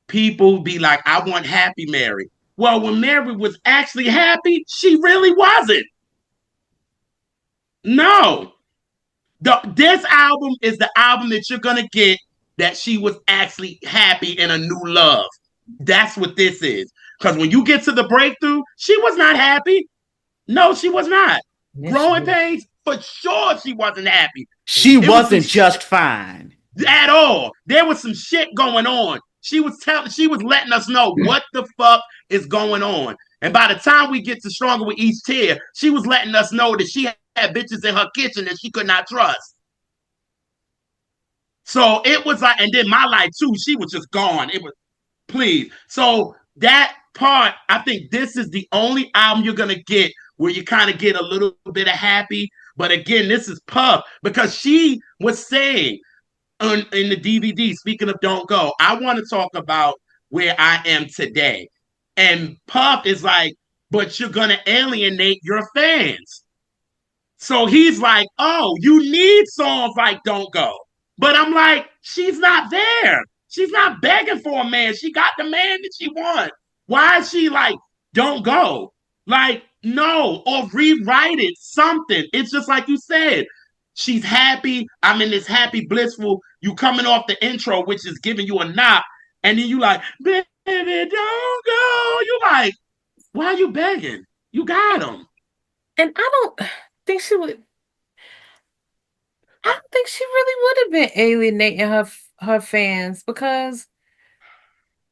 people be like, I want happy Mary. Well, when Mary was actually happy, she really wasn't. No. This album is the album that you're going to get that she was actually happy in a new love. That's what this is. Because when you get to the breakthrough, she was not happy. No, she was not. Yes, she Growing is. pains, for sure, she wasn't happy. She It was some wasn't just fine. at all. There was some shit going on. She was letting us know what the fuck is going on. And by the time we get to Stronger with Each Tear, she was letting us know that she had bitches in her kitchen that she could not trust. So it was like, and then My Life too, she was just gone. It was, please. So that part, I think this is the only album you're gonna get where you kind of get a little bit of happy. But again, this is Puff because she was saying in the DVD, speaking of Don't Go, I want to talk about where I am today. And Puff is like, but you're gonna alienate your fans. So he's like, oh, you need songs like Don't Go. But I'm like, she's not there. She's not begging for a man. She got the man that she wants. Why is she like, don't go? Like, no, or rewrite it, something. It's just like you said. She's happy. I'm in this happy, blissful. You coming off the intro, which is giving you a knock. And then you like, baby, don't go. You like, why are you begging? You got him. And think she would. I don't think she really would have been alienating her fans because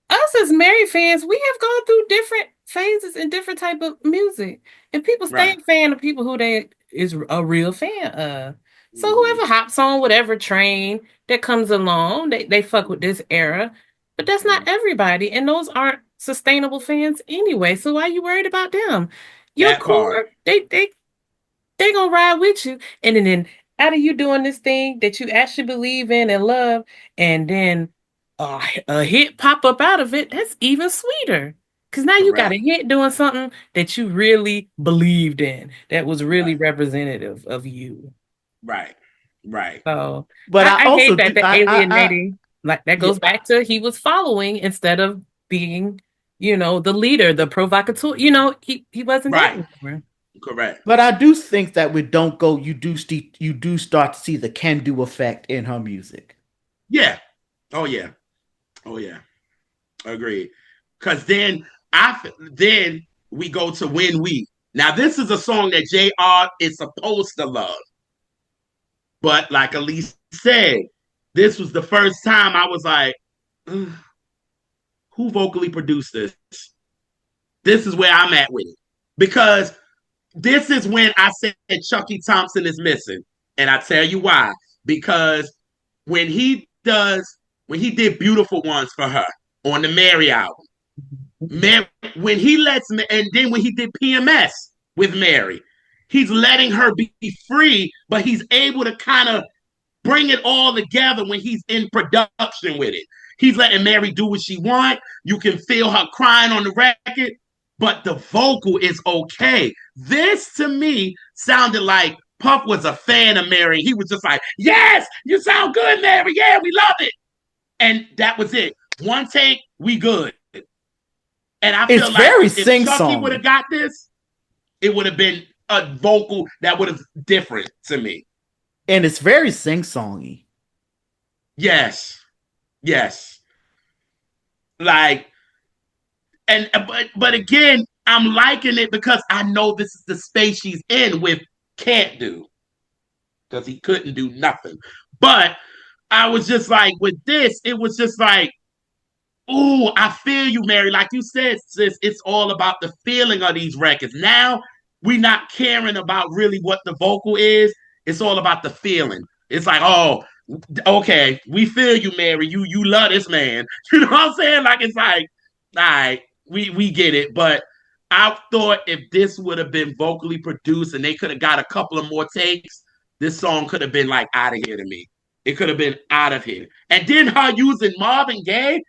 us as Mary fans, we have gone through different phases and different type of music, and people stay Right. a fan of people who they is a real fan of. So Mm-hmm. whoever hops on whatever train that comes along, they fuck with this era, but that's Mm-hmm. not everybody, and those aren't sustainable fans anyway. So why are you worried about them? Your That part. core, they gonna ride with you. And then out of you doing this thing that you actually believe in and love, and then a hit pop up out of it, that's even sweeter. Because now you got Correct. a hit doing something that you really believed in, that was really Right. representative of you. Right. Right. So But I I also hate that do the alienating, like that yeah, goes back to he was following instead of being, the leader, the provocateur. He wasn't there Right. anymore. Correct. but I do think that with Don't Go, you do start to see the can do effect in her music. Yeah. Oh yeah. Oh yeah. Agreed. Cause then we go to When We. Now this is a song that JR is supposed to love. But like Elise said, this was the first time I was like, "Ugh, who vocally produced this? This is where I'm at with it. Because this is when I said Chucky Thompson is missing. And I tell you why. Because when he does, when he did Beautiful Ones for her on the Mary album, Mary, when he lets me, and then when he did PMS with Mary, he's letting her be free, but he's able to kind of bring it all together when he's in production with it. He's letting Mary do what she wants. You can feel her crying on the record, but the vocal is okay. This to me sounded like Puff was a fan of Mary. He was just like, yes, you sound good, Mary. Yeah, we love it. And that was it. One take, we good. And I It's feel like very if Chucky would sing-songy. have got this, it would have been a vocal that would have different to me. And it's very sing-songy. Yes, yes. Like, and but again, I'm liking it because I know this is the space she's in with can't do because he couldn't do nothing. But I was just like with this, it was just like, ooh, I feel you, Mary. Like you said, sis, it's all about the feeling of these records. Now we not caring about really what the vocal is. It's all about the feeling. It's like, oh, okay, we feel you, Mary. You love this man. You know what I'm saying? Like it's like, all right, we get it. But I thought if this would have been vocally produced and they could have got a couple of more takes, this song could have been like out of here to me. It could have been out of here. And then her using Marvin Gaye,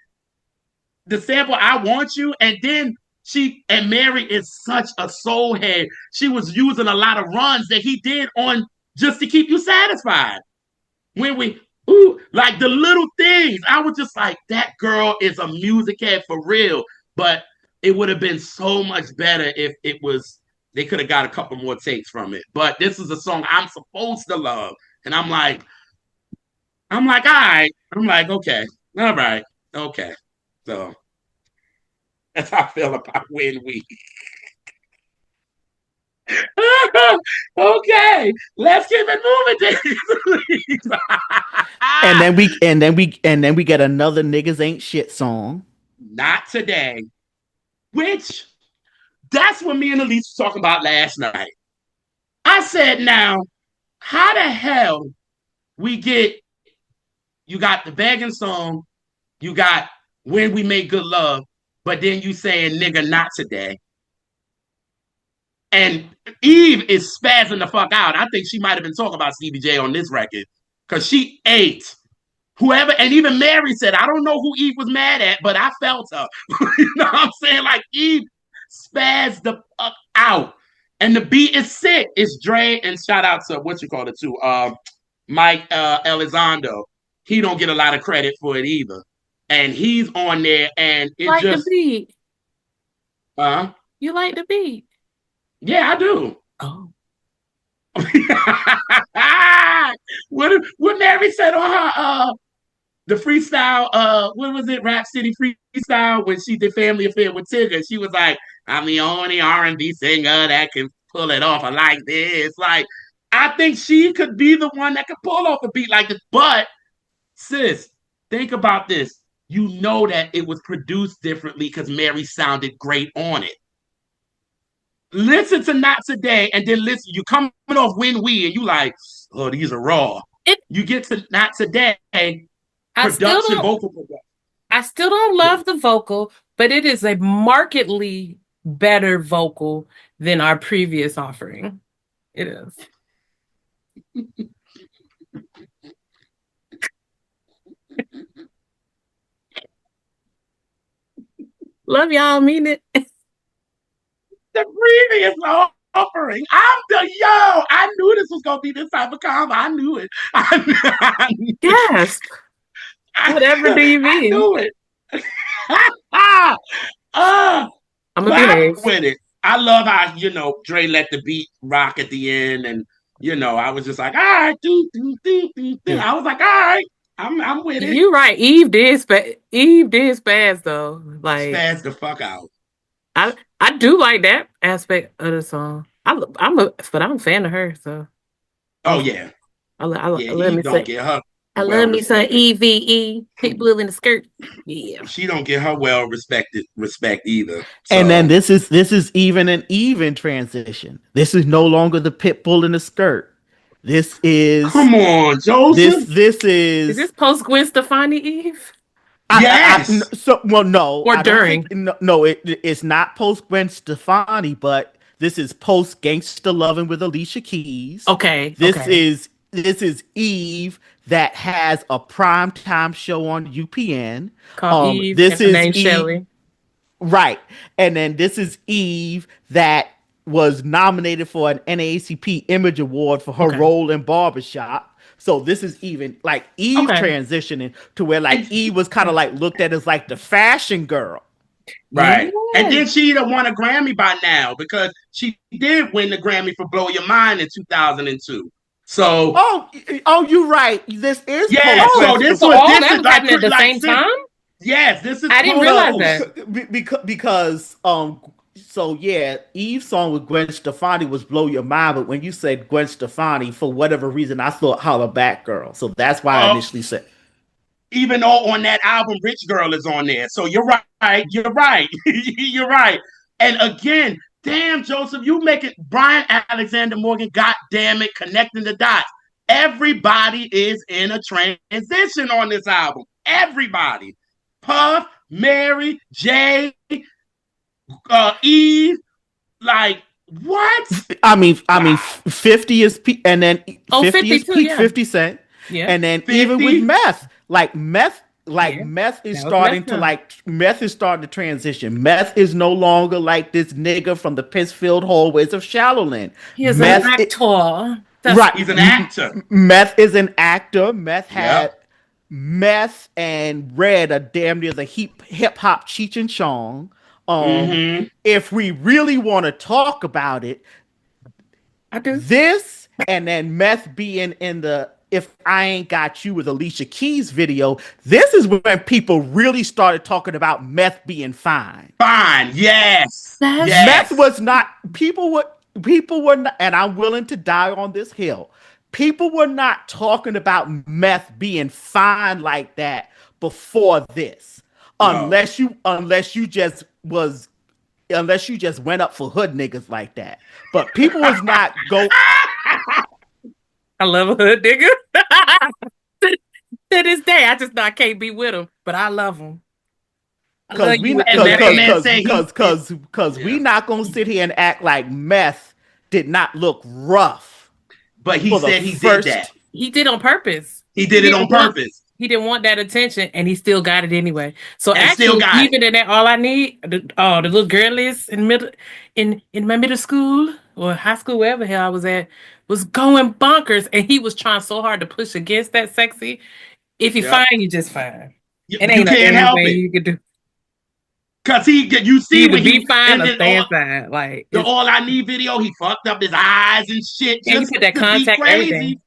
the sample "I Want You," and then she and Mary is such a soul head. She was using a lot of runs that he did on just to keep you satisfied. When we like the little things, I was just like, that girl is a music head for real. But it would have been so much better if it was they could have got a couple more takes from it. But this is a song I'm supposed to love, and I'm like, all right. I'm like, okay, all right, okay. So that's how I feel about Win We. Okay, let's keep it moving. And then we get another niggas ain't shit song. Not today. Which that's what me and Elise were talking about last night. I said, now, how the hell we get you got the begging song, you got when we make good love, but then you saying nigga not today. And Eve is spazzing the fuck out. I think she might have been talking about CBJ on this record because she ate whoever, and even Mary said, I don't know who Eve was mad at, but I felt her. You know what I'm saying? Like Eve spazzed the fuck out. And the beat is sick. It's Dre and shout out to what you call it too. Mike Elizondo. He don't get a lot of credit for it either. And he's on there and it Like the just beat. uh You like the beat. yeah, I do. Oh. what Mary said on her the freestyle, what was it, Rap City freestyle when she did Family Affair with Tigger. She was like, I'm the only R&B singer that can pull it off like this. Like, I think she could be the one that could pull off a beat like this. But sis, think about this. You know that it was produced differently because Mary sounded great on it. Listen to Not Today, and then listen, you coming off When We, and you like, oh, these are raw. It You get to Not Today, I still production, don't vocal production. I still don't love the vocal, but it is a markedly better vocal than our previous offering. It is. Love y'all, mean it. The previous offering. I'm the yo. I knew this was gonna be this type of combo. I knew it. Yes. Whatever do you I mean? knew it. uh, I'm gonna but I behave. fuck with it. I love how Dre let the beat rock at the end, and I was just like, all right, do. Yeah. I was like, all right, I'm with it. You right. Eve did spaz though. Like Spaz the fuck out. I do like that aspect of the song. I'm a fan of her. So Oh I'm, yeah, I yeah. love Eve me don't some. get her I well love me some respected. EVE pit blue in the skirt. Yeah. She don't get her well respect either. And then So this is even transition. This is no longer the pit bull in the skirt. This is come on, this Joseph. this Is is this post Gwen Stefani Eve Yes. so well no, or I don't think during? no, it's not post Gwen Stefani, but this is post Gangsta Loving with Alicia Keys. Okay. This Okay. is this is Eve that has a primetime show on UPN. Called Eve This and her is name's Eve. Shelly. Right. And then this is Eve that was nominated for an NAACP Image Award for her Okay. role in Barbershop. So this is even like Eve Okay. transitioning to where like And Eve was kind of like looked at as like the fashion girl. right. And Yes. then she'd have won a Grammy by now because she did win the Grammy for Blow Your Mind in 2002. So Oh, oh, you're right. This is yeah, post Oh, so Gwen this so was all this that is was happening at the like same time? yes, this is I didn't post realize no, that. post. because so yeah, Eve's song with Gwen Stefani was "Blow Your Mind," but when you said Gwen Stefani, for whatever reason, I thought "Holla Back Girl," so that's why I Uh, initially said. even though on that album Rich Girl is on there. So you're right. You're right. You're right. And again, damn Joseph, you make it Brian Alexander Morgan, god damn it, connecting the dots. Everybody is in a transition on this album. Everybody. Puff, Mary, Jay, Eve, like what? I mean, Wow. 50 is peak, and then Oh, 50 is 52, peak yeah. 50 Cent, Yeah. and then even with 50? meth, like Yeah. meth is That was messed starting to up. transition. Meth is no longer like this nigga from the piss-filled hallways of Shallowland. He is an Meth, it, actor. That's right? He's an actor. Meth is an actor. Meth Yep. had Meth and Red are damn near the hip hop Cheech and Chong. Mm-hmm. If we really want to talk about it, I do. this and then Meth being in the "If I Ain't Got You" with Alicia Keys video, this is when people really started talking about Meth being fine. Fine. Yes. That's Meth Yes. was not people were not, and I'm willing to die on this hill. People were not talking about Meth being fine like that before this. No. Unless you just went up for hood niggas like that. But people was not go I love a hood nigga. To this day, I just know I can't be with him, but I love him. I love cause you we with not the And let the meth. man say cause we yeah. not gonna sit here and act like Meth did not look rough But he for the said he did that. first. He did on purpose. He He did it on didn't want purpose he didn't want that attention, and he still got it anyway. So and still actually, got it. even in that, all I need, the little girlies in my middle school or high school, wherever the hell I was at, was going bonkers, and he was trying so hard to push against that sexy. If you Yep. fine, you just fine. It You ain't can't help anything it. you can do. Cause you You see either when be he fine in or the stay inside. Like it's All I Need video, he fucked up his eyes and shit yeah, he just put that to be contact, crazy. everything.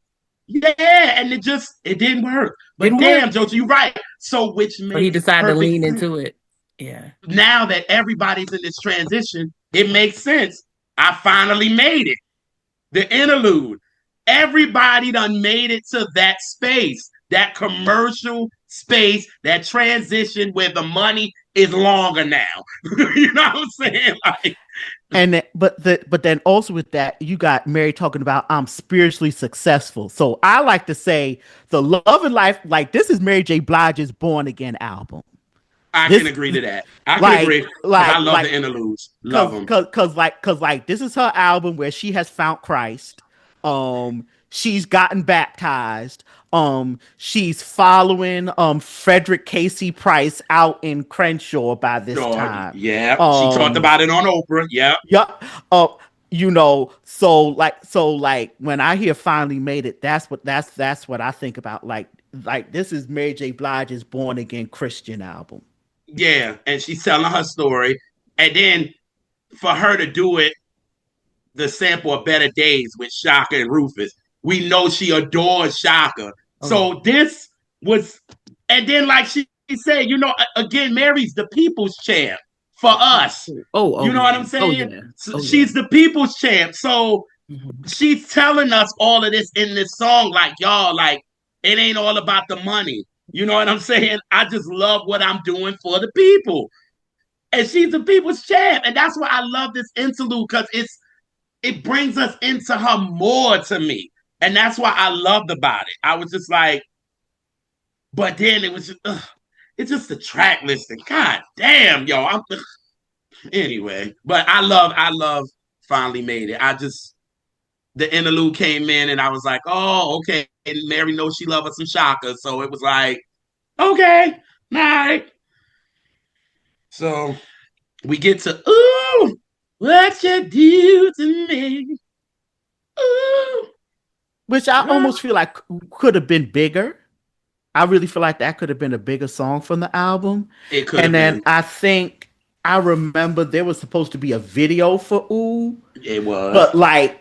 Yeah, and it didn't work. But Didn't work. damn, Jojo, you're right. So which So he makes decided to perfect lean sense. into it. Yeah. Now that everybody's in this transition, it makes sense. I finally made it. The interlude. Everybody done made it to that space, that commercial space, that transition where the money is longer now. You know what I'm saying? Like, But then also with that, you got Mary talking about I'm spiritually successful. So I like to say the Love and Life, like this is Mary J. Blige's Born Again album. I can This agree to that. I can like agree because I like love like the interludes. Love them. cause like this is her album where she has found Christ. She's gotten baptized. She's following Frederick Casey Price out in Crenshaw by this Sure. time. Yeah. She talked Um about it on Oprah. Yeah. yeah. So like when I hear finally made it, that's what I think about. Like this is Mary J. Blige's Born Again Christian album. Yeah. And she's telling her story. And then for her to do it, the sample of Better Days with Shaka and Rufus, we know she adores Shaka. Oh yeah. So this was, and then like she said, again, Mary's the people's champ for us. Oh You know what yeah. I'm Oh saying? yeah. So Oh yeah. she's the people's champ. So Mhm. she's telling us all of this in this song, like y'all, like it ain't all about the money. You know what I'm saying? I just love what I'm doing for the people. And she's the people's champ. And that's why I love this interlude because it brings us into her more to me. And that's why I loved about it. I was just like, but then it was just, it's just the track listing. God damn, yo. Anyway, but I love finally made it. I just the interlude came in and I was like, oh, okay. And Mary knows she loves some Shaka. So it was like, okay, all right. So we get to, ooh, what you do to me. Ooh. which I almost feel like could have been bigger. I really feel like that could have been a bigger song from the album. It could And have then been. I think I remember there was supposed to be a video for Ooh, It was but like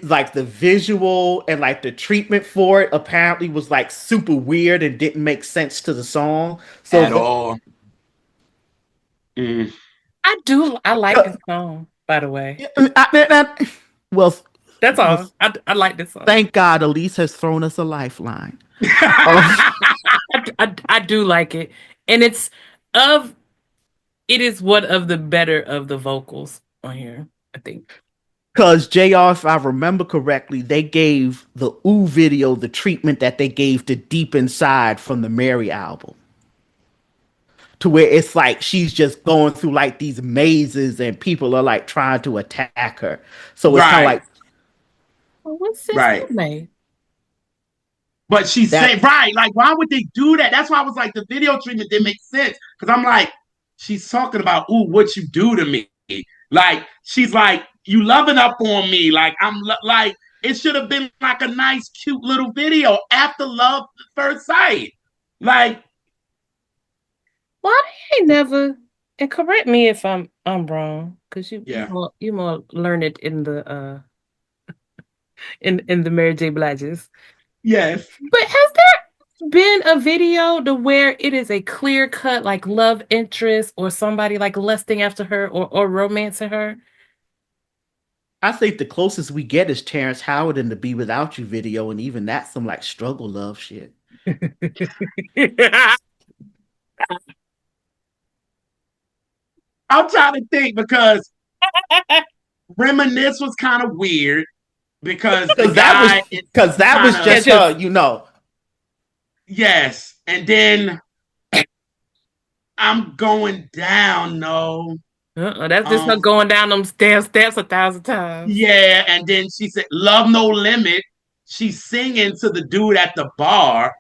like the visual and like the treatment for it apparently was like super weird and didn't make sense to the song. So at all. Mm. I like this song, by the way. well, That's well, all. I like this song. thank God Elise has thrown us a lifeline. Um, I do like it. And of it is one of the better of the vocals on here, I think. Because JR, if I remember correctly, they gave the Ooh video the treatment that they gave to Deep Inside from the Mary album. To where it's like she's just going through like these mazes and people are like trying to attack her. So it's kind of Right, like Well, what's this right. name? But she said, that. right, like, why would they do that? That's why I was like, the video treatment didn't make sense. Because I'm like, she's talking about, ooh, what you do to me. Like, she's like, you loving up on me. Like, like, it should have been like a nice, cute little video after love at first sight. Like, Why they ain't never and correct me if I'm wrong, because yeah, you more learned in the Mary J. Bliges. yes. But has there been a video to where it is a clear cut like love interest or somebody like lusting after her or romancing her? I think the closest we get is Terrence Howard in the Be Without You video, and even that's some like struggle love shit. I'm trying to think because Reminisce was kind of weird because the Because that was guy is because that kind was of, Yeah, just just her. yes. And then I'm going down, no. that's just her Um, going down them steps 1,000 times. yeah, and then she said, Love No Limit. She's singing to the dude at the bar,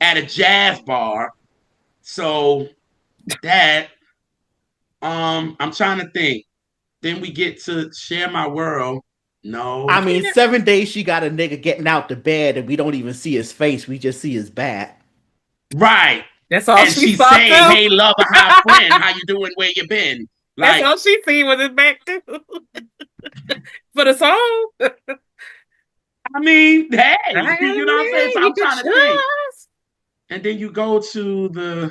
at a jazz bar. So that, I'm trying to think. Then we get to Share My World. I No. mean, 7 days she got a nigga getting out the bed, and we don't even see his face; we just see his back. Right. That's all And she she's saw saying, too. Hey, lover, hi friend, how you doing? Where you been? That's Like, all she seen was his back too. For the song. I mean, hey, I had you a know what I'm saying? So man you I'm could trying to think. trust. And then you go to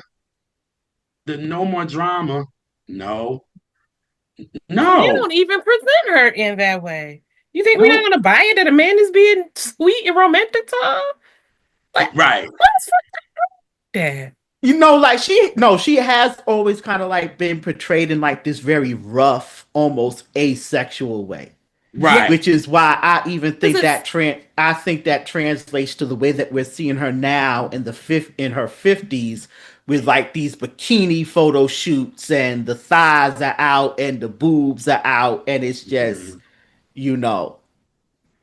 the No More Drama. No. See, they No. don't even present her in that way. You think we not No. gonna buy it that a man is being sweet and romantic to her? Like, Right. what's that? Like she has always kind of like been portrayed in like this very rough, almost asexual way, Yeah, Right. which is why I even because think it's I think that translates to the way that we're seeing her now in the fifth in her 50s with like these bikini photo shoots and the thighs are out and the boobs are out and it's just Mhm. you know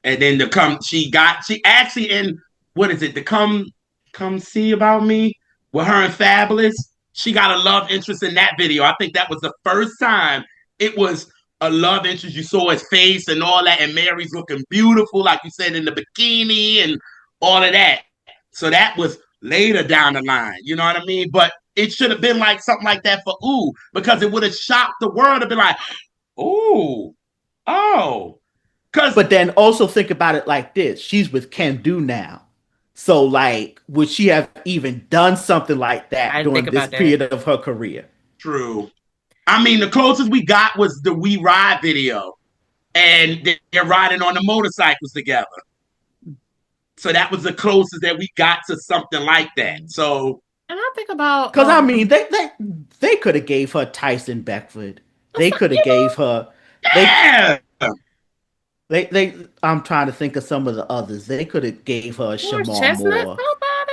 And then she actually in, what is it? To come see about me with her and Fabulous. She got a love interest in that video. I think that was the first time it was a love interest. You saw his face and all that, and Mary's looking beautiful, like you said, in the bikini and all of that. So that was later down the line. You know what I mean? But it should have been like something like that for Ooh, because it would have shocked the world to be like, Ooh, oh. Because but then also think about it like this: she's with Can Do now. So, like, would she have even done something like that I didn't think during this about that. period of her career? true. I mean, the closest we got was the We Ride video, and they're riding on the motorcycles together. So that was the closest that we got to something like that. And So I think about Because I mean, they could have gave her Tyson Beckford. They could have you know, gave her they yeah, they. I'm trying to think of some of the others. They could have gave her a Morris Shamar Chestnut, Moore. nobody.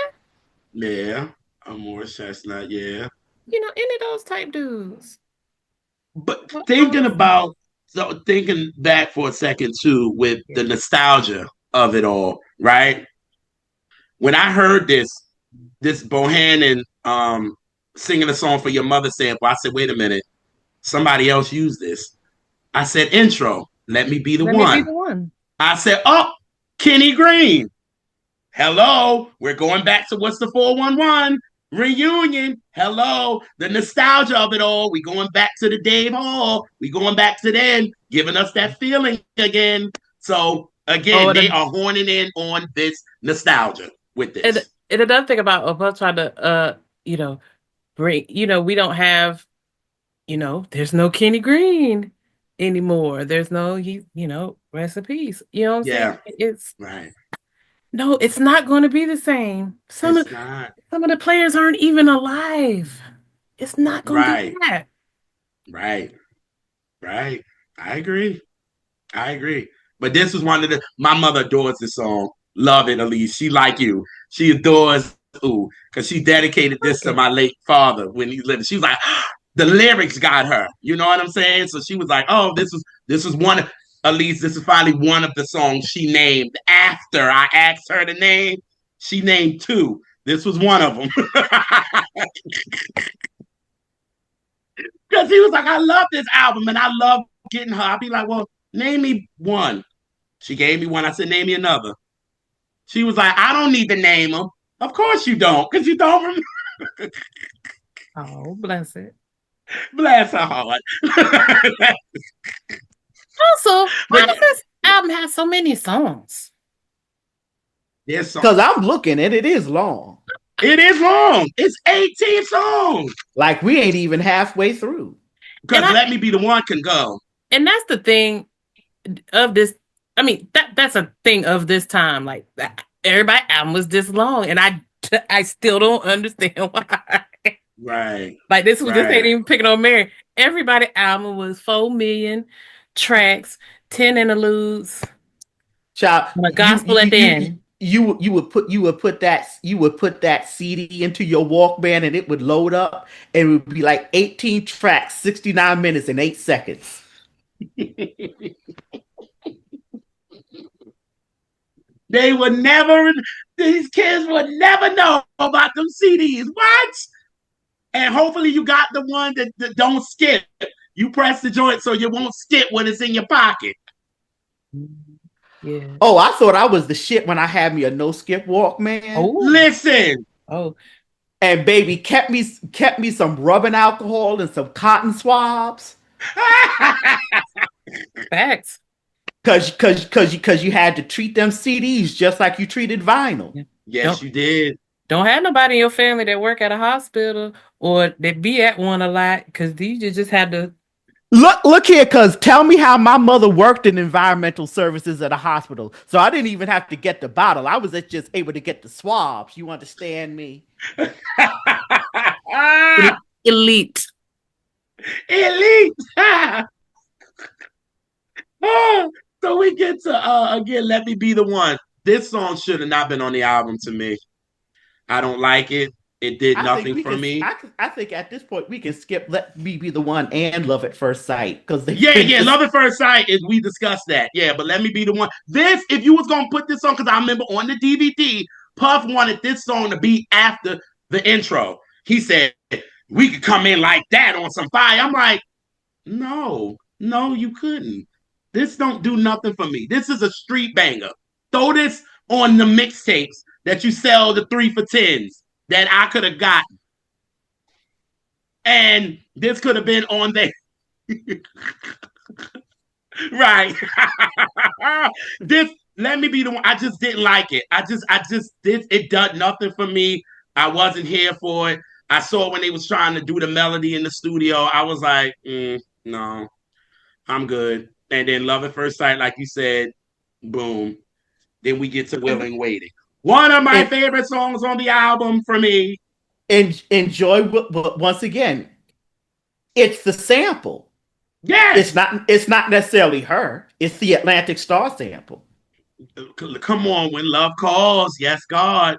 yeah, a more chestnut, yeah. You know, any of those type dudes. But But thinking about, so thinking back for a second too, with yeah. the nostalgia of it all, right? When I heard this Bohannon singing a song for your mother sample, I said, wait a minute, somebody else used this. I said, intro, let me be the Let me be one. the one. I said, oh, Kenny Green. Hello, we're going back to what's the 411 reunion. Hello, the nostalgia of it all. We going back to the Dave Hall. We going back to then, giving us that feeling again. So Oh, again, they are horning in on this nostalgia with this. and another thing about Oprah trying to you know, bring, we don't have, there's no Kenny Green anymore. There's no rest in peace. You know what I'm saying? Yeah, It's right. no, it's not going to be the same. It's not Some of the players aren't even alive. It's not going to be right, that. right, right. I agree. I agree. But this was one of the my mother adores this song. Love it, Elise. She like you. She adores Ooh, because she dedicated this to Okay. my late father when he lived. She was like, the lyrics got her. You know what I'm saying? So she was like, oh, this was one of Elise, this is finally one of the songs she named after I asked her to name. She named two. This was one of them. Because he was like, I love this album and I love getting her. I'd be like, well, name me one. She gave me one. I said, name me another. She was like, I don't need to name them. Of course you don't, because you don't remember. Oh, bless it. Bless her heart. Also, why But does this album have so many songs? there's some. Because I'm looking and it is long. It is long. It's 18 songs. Like we ain't even halfway through. And Because I Let Me Be the One can go. and that's the thing of this. I mean, that's a thing of this time. Like everybody album was this long, and I still don't understand why. Right. Like this ain't Right. even picking on Mary. Everybody album was 4 million tracks, 10 interludes, Child, and a gospel at the end. you would put that CD into your Walkman and it would load up and it would be like 18 tracks, 69 minutes and 8 seconds. They would never, these kids would never know about them CDs. What? And hopefully you got the one that don't skip. You press the joint so you won't skip when it's in your pocket. Yeah. Oh, I thought I was the shit when I had me a no skip Walkman. Oh. Listen. Oh. And baby kept me some rubbing alcohol and some cotton swabs. Facts. Cause you had to treat them CDs just like you treated vinyl. Yeah. Yes, Don't you did. don't have nobody in your family that work at a hospital or that be at one a lot because you just had to. Look here, cuz tell me how my mother worked in environmental services at a hospital. So I didn't even have to get the bottle. I was just able to get the swabs. You understand me? Elite. Elite. So we get to again, Let Me Be the One. This song should have not been on the album to me. I don't like it. It did I think nothing we for can. me. I think at this point we can skip "Let Me Be the One" and "Love at First Sight" because they've Yeah, been yeah, just Love at First Sight is we discussed that. Yeah, but Let Me Be the One. This, if you was gonna put this on, because I remember on the DVD, Puff wanted this song to be after the intro. He said we could come in like that on some fire. I'm like, no, no, you couldn't. This don't do nothing for me. This is a street banger. Throw this on the mixtapes that you sell the 3 for 10s that I could have gotten. And this could have been on there. Right. This Let Me Be the One. I just didn't like it. I just did it done nothing for me. I wasn't here for it. I saw when they was trying to do the melody in the studio. I was like, no, I'm good. And then Love at First Sight, like you said, boom. Then we get to Willing Waiting. One of my and, favorite songs on the album for me. and enjoy. But once again, it's the sample. Yes. It's not necessarily her. It's the Atlantic Star sample. Come on, when love calls. Yes, God.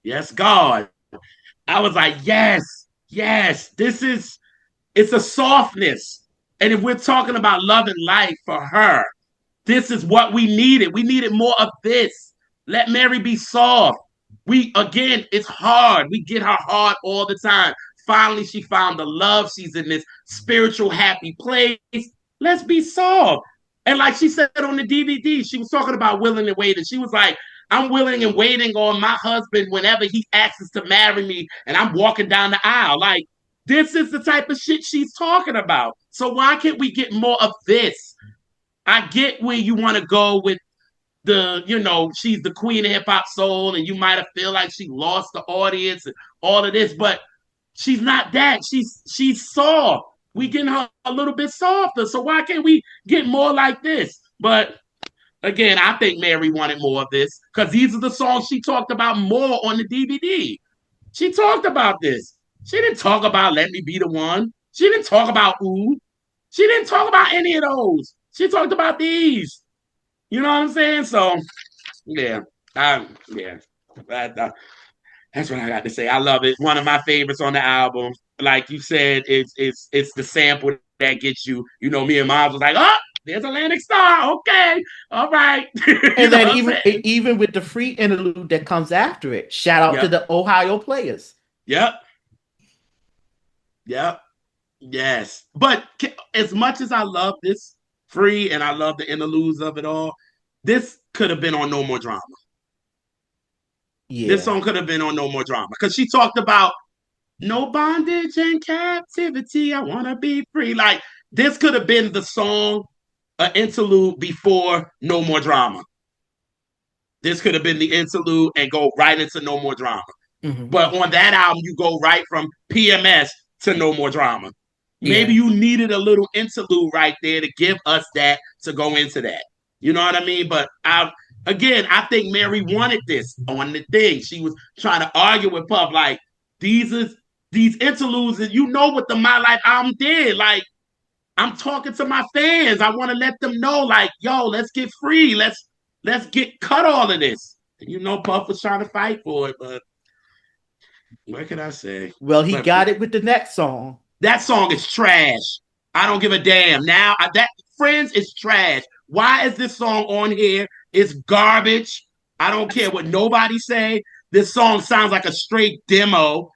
Yes, God. I was like, yes, yes. It's a softness. And if we're talking about love and life for her, this is what we needed. We needed more of this. Let Mary be soft. Again, it's hard. We get her hard all the time. Finally, she found the love. She's in this spiritual, happy place. Let's be soft. And like she said on the DVD, she was talking about willing and waiting. She was like, I'm willing and waiting on my husband whenever he asks to marry me and I'm walking down the aisle. Like, this is the type of shit she's talking about. So why can't we get more of this? I get where you want to go with she's the queen of hip hop soul, and you might have feel like she lost the audience and all of this, but she's not that. She's soft. We getting her a little bit softer. So why can't we get more like this? But again, I think Mary wanted more of this because these are the songs she talked about more on the DVD. She talked about this. She didn't talk about Let Me Be the One. She didn't talk about Ooh. She didn't talk about any of those. She talked about these. You know what I'm saying? So yeah, yeah. That's what I got to say. I love it. One of my favorites on the album. Like you said, it's the sample that gets you. You know, me and Miles was like, oh, there's Atlantic Star. Okay, all right. You And know then what I'm even saying? even with the free interlude that comes after it, shout out to Yep, the Ohio players. yep, yep, yes. But as much as I love this free and I love the interludes of it all, this could have been on No More Drama. This Yeah, song could have been on No More Drama because she talked about no bondage and captivity. I want to be free. Like, this could have been the song, an interlude before No More Drama. This could have been the interlude and go right into No More Drama. hmm, But on that album, you go right from PMS to No More Drama. Maybe Yeah. you needed a little interlude right there to give us that to go into that. You know what I mean? But I think Mary wanted this on the thing. She was trying to argue with Puff like these interludes, and you know what the My Life album did. Like, I'm talking to my fans. I want to let them know, like, yo, let's get free. Let's get cut all of this. And you know, Puff was trying to fight for it, but what can I say? well, he But got it with the next song. that song is trash. I don't give a damn. That Friends is trash. Why is this song on here? It's garbage. I don't care what nobody say. This song sounds like a straight demo.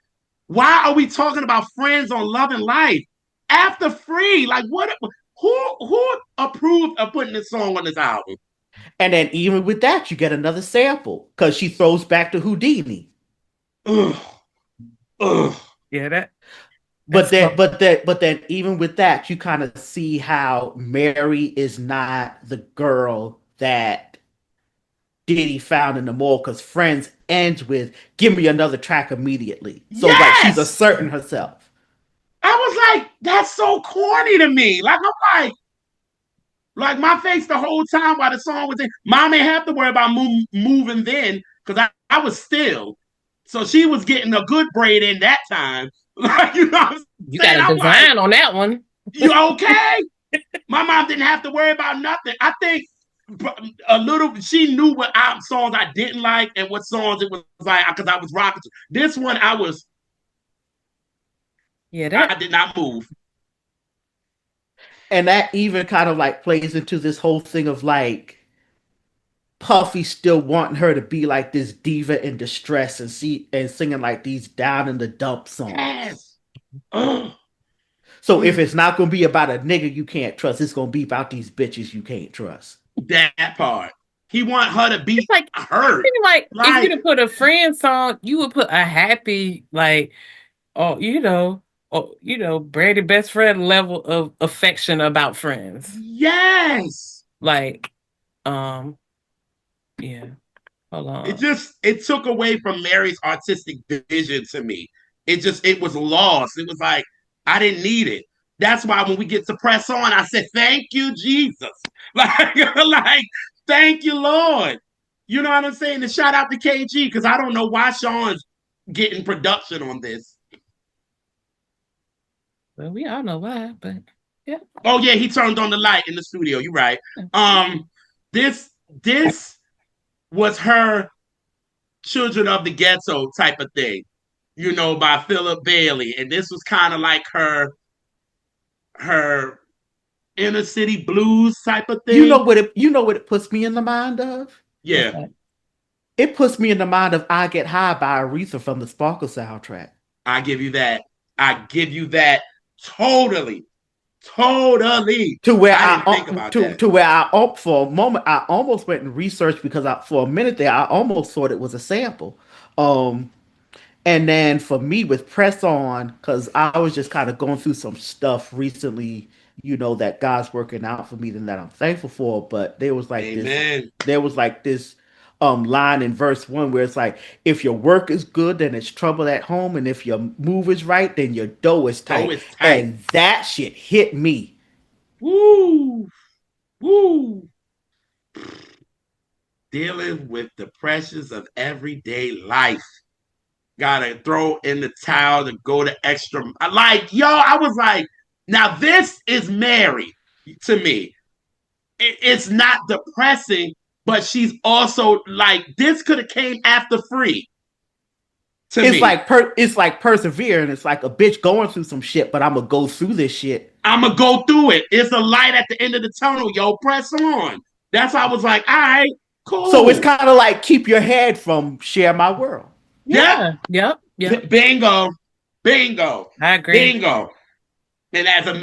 Why are we talking about Friends on Love and Life after Free? Like, what? Who approved of putting this song on this album? And then even with that, you get another sample because she throws back to Houdini. Ugh, ugh. Yeah, But that's then, but then, even with that, you kind of see how Mary is not the girl that Diddy found in the mall because Friends ends with "Give me another track immediately." So like she's Yes, asserting herself. I was like, that's so corny to me. Like, I'm like my face the whole time while the song was in. Mom ain't have to worry about moving then because I was still. So she was getting a good braid in that time. Like, you know what I'm you got saying? a I'm like, design on that one. you okay? My mom didn't have to worry about nothing. I think a little, she knew what songs I didn't like and what songs it was like because I was rocking. This one, Yeah, I that did not move. And that even kind of like plays into this whole thing of like Puffy still wanting her to be like this diva in distress and see and singing like these down in the dump songs. Yes. Ugh. So if it's not gonna be about a nigga you can't trust, it's gonna be about these bitches you can't trust. That part. He want her to it's be like I hurt. feel like if you Like, to put a friend song, you would put a happy like oh Brady best friend level of affection about friends. yes. Like um yeah, hold on. It took away from Mary's artistic vision to me. It was lost. It was like I didn't need it. That's why when we get to press on, I said, thank you, Jesus. Like, thank you, Lord. You know what I'm saying? And shout out to KG, because I don't know why Sean's getting production on this. Well, we all know why, but yeah. Oh yeah, he turned on the light in the studio. You're right. Um, this was her Children of the Ghetto type of thing, by Philip Bailey, and this was kind of like her inner city blues type of thing. You know what it puts me in the mind of? What's Yeah, that? It puts me in the mind of I Get High by Aretha from the Sparkle soundtrack. I give you that. I give you that totally. Totally. to where I didn't think about that. to where for a moment I almost went and researched because for a minute there I almost thought it was a sample. Um, and then for me with Press On, because I was just kind of going through some stuff recently, that God's working out for me and that I'm thankful for. But Amen. there was like this line in verse 1 where it's like, if your work is good, then it's trouble at home, and if your move is right, then your dough is Dough tight. is tight. And that shit hit me. Woo. Woo. Dealing with the pressures of everyday life. Gotta throw in the towel to go the extra. Like, yo, I was like, now this is Mary to me. It's not depressing, but she's also like, this could have came after Free to me. It's like persevering. It's like a bitch going through some shit, but I'm gonna go through this shit. I'm gonna go through it. It's a light at the end of the tunnel, yo. Press on. That's why I was like, all right, So it's cool. kind of like keep your head from share my world. Yep. Yeah. Yep. Yep. Bingo. Bingo. I agree. Bingo. And as a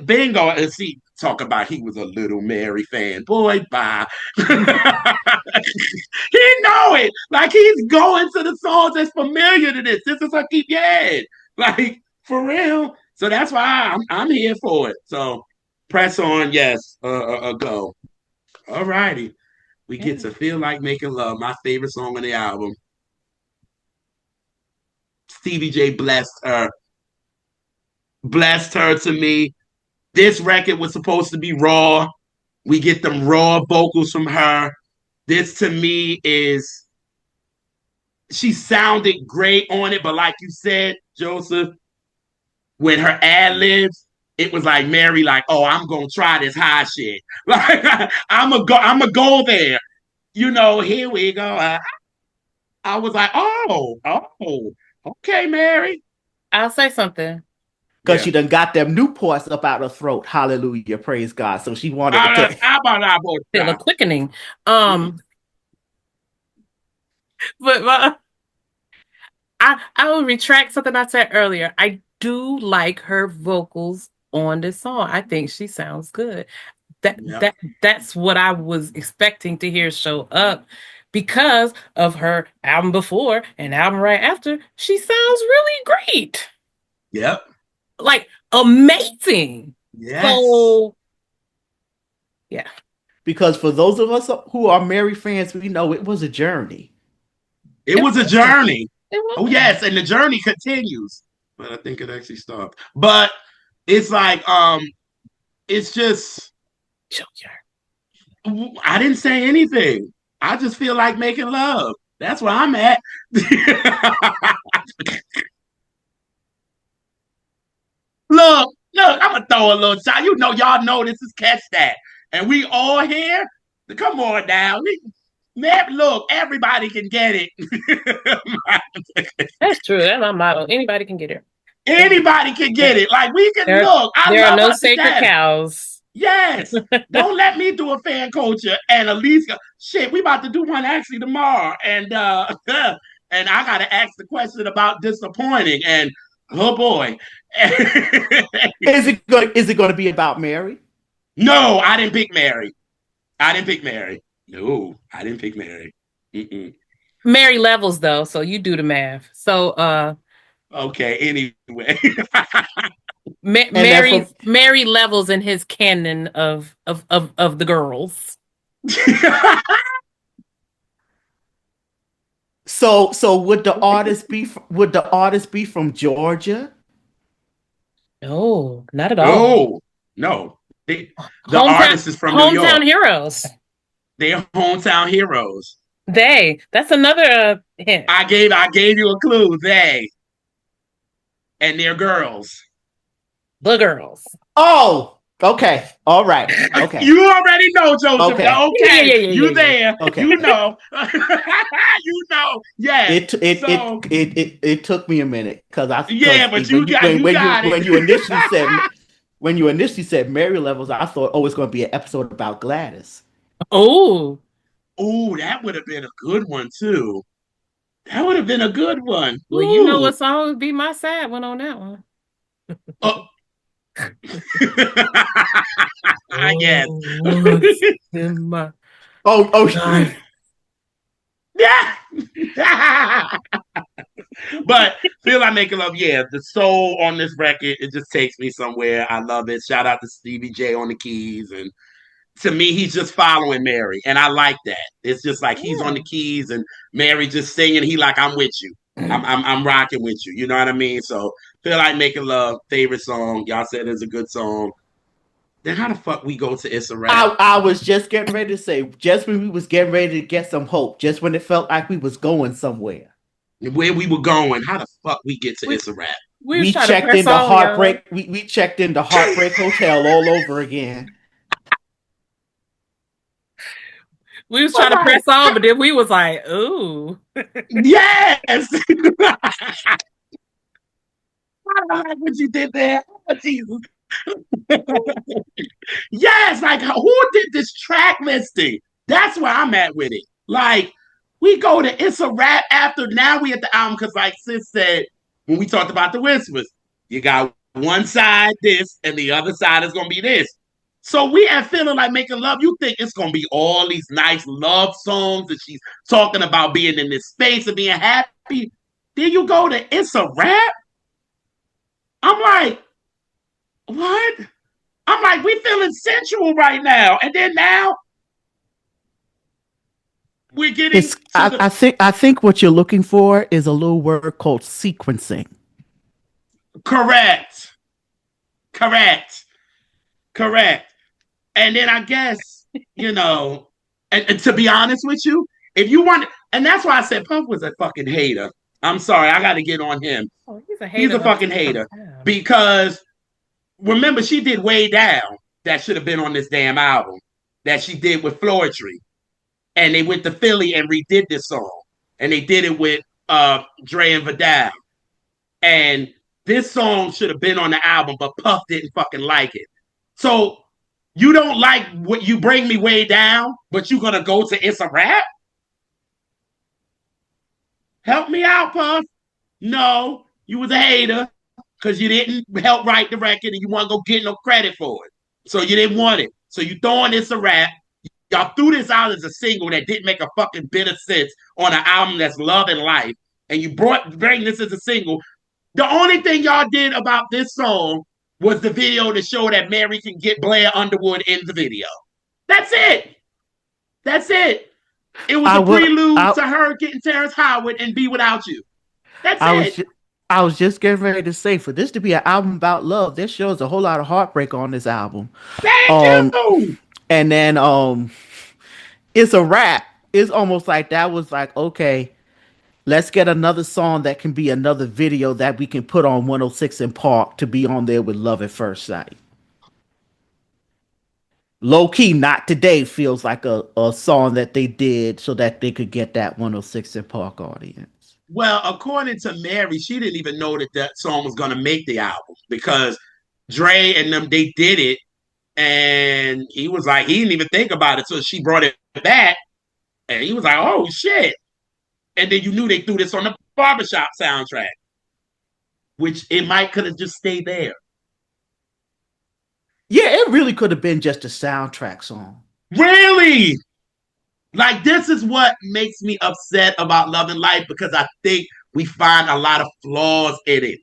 bingo, and see, talk about he was a little Mary fan. Boy, bye. He know it. Like he's going to the songs that's familiar to this. This is a keep your head. Like for real. So that's why I'm here for it. So press on, yes, go. All righty. We Yeah. get to Feel Like Making Love, my favorite song on the album. Stevie J blessed her to me. This record was supposed to be raw. We get them raw vocals from her. This to me is she sounded great on it, but like you said, Joseph, when her ad libs, it was like Mary, like, oh, I'm gonna try this high shit. Like I'm gonna go there. Here we go. I was like, oh, okay, Mary. I'll say something. Because Yeah. she done got them Newports up out her throat. Hallelujah. Praise God. So she wanted to. Feel a quickening. Um, but I will retract something I said earlier. I do like her vocals on this song. I think she sounds good. That Yep. that that's what I was expecting to hear show up because of her album before and album right after. She sounds really great. Yep. Like amazing. Yes. So yeah. Because for those of us who are Mary fans, we know it was a journey. It It was a was. journey. It Oh, was. yes, and the journey continues. But I think it actually stopped. But it's like, it's just I didn't say anything. I just feel like making love. That's where I'm at. Look, I'm gonna throw a little shot. Y'all know this is Catch That. And we all here. Come on now. Look, everybody can get it. That's true. That's my motto. Anybody can get it. Anybody can get it. Like we can There, look. I there are love no her to sacred death. cows. Yes. Don't let me do a fan culture and Elise go, shit, we about to do one actually tomorrow. And and I gotta ask the question about disappointing and oh boy. Is it going to be about Mary? No, I didn't pick Mary. I didn't pick Mary. No, I didn't pick Mary. Mm-mm. Mary levels though, so you do the math. So Okay, anyway. And then from Mary levels in his canon of the girls. so would the artist be from Georgia? No, not at all. No, no. The Hometown artist is from New hometown York. heroes. They're hometown heroes. That's another hint. I gave you a clue. They and they're girls. The girls. Oh, okay. All right. Okay. You already know, Joseph. Okay. Okay, you Yeah. there? Okay. You know. You know. Yes. So It took me a minute yeah, because but you got it. when you initially said Mary levels, I thought, oh, it's going to be an episode about Gladys. Oh, Ooh, that would have been a good one too. That would have been a good one. well, you know Ooh. what song would be my sad one on that one. Uh, Yes. Oh, once in my Oh, oh, life. Yeah. But Feel Like Making Love, yeah, the soul on this record, it just takes me somewhere. I love it. Shout out to Stevie J on the keys. And to me, he's just following Mary. And I like that. It's just like he's on the Yeah. keys and Mary just singing. He like, I'm with you. I'm rocking with you. You know what I mean? So Feel Like Making Love, favorite song. Y'all said it's a good song. Then how the fuck we go to It's a Rap? I was just getting ready to say, just when we was getting ready to get some hope, just when it felt like we was going somewhere. Where we were going, how the fuck we get to We It's a Rap? we was We trying to checked press into on, y'all. Heartbreak. We checked into Heartbreak Hotel all over again. We was But trying to like, press on, but then we was like, ooh. yes! I like what you did there. Oh, Jesus. Yes, like who did this track listing? That's where I'm at with it. Like, we go to It's a Rap after now we at the album because, like Sis said, when we talked about the Whispers, you got one side this and the other side is gonna be this. So we at Feeling Like Making Love, you think it's gonna be all these nice love songs that she's talking about being in this space and being happy. Then you go to It's a Rap. I'm like, what? I'm like, we feeling sensual right now. And then now we're getting It's to the I think what you're looking for is a little word called sequencing. correct, correct, correct. And then I guess, you know, and to be honest with you, if you want, and that's why I said Puff was a fucking hater. I'm sorry, I got to get on him. Oh, he's a He's hater a the fucking whole hater time. because remember, she did Way Down that should have been on this damn album that she did with Floetry. And they went to Philly and redid this song. And they did it with Dre and Vidal. And this song should have been on the album, but Puff didn't fucking like it. So you don't like what you bring me way down, but you're gonna go to It's a Rap? Help me out, Puff. No, you was a hater because you didn't help write the record and you want to go get no credit for it. So you didn't want it. So you throwing It's a Rap. Y'all threw this out as a single that didn't make a fucking bit of sense on an album that's Love and Life, and you bring this as a single. The only thing y'all did about this song was the video to show that Mary can get Blair Underwood in the video. That's it. That's it. It was I a will. prelude to her getting Terrence Howard and Be Without You. That's I was it. just, I was just getting ready to say, for this to be an album about love, there shows a whole lot of heartbreak on this album. Thank Um, you. and then it's a wrap. It's almost like that was like, okay, let's get another song that can be another video that we can put on 106 in Park to be on there with Love at First Sight. Low key, not today feels like a song that they did so that they could get that 106 in Park audience. Well, according to Mary, she didn't even know that that song was going to make the album because Dre and them, they did it. And he was like, he didn't even think about it. So she brought it back. And he was like, oh, shit. And then you knew they threw this on the barbershop soundtrack, which it might could have just stayed there. Yeah, it really could have been just a soundtrack song. Really? Like, this is what makes me upset about Love and Life because I think we find a lot of flaws in it.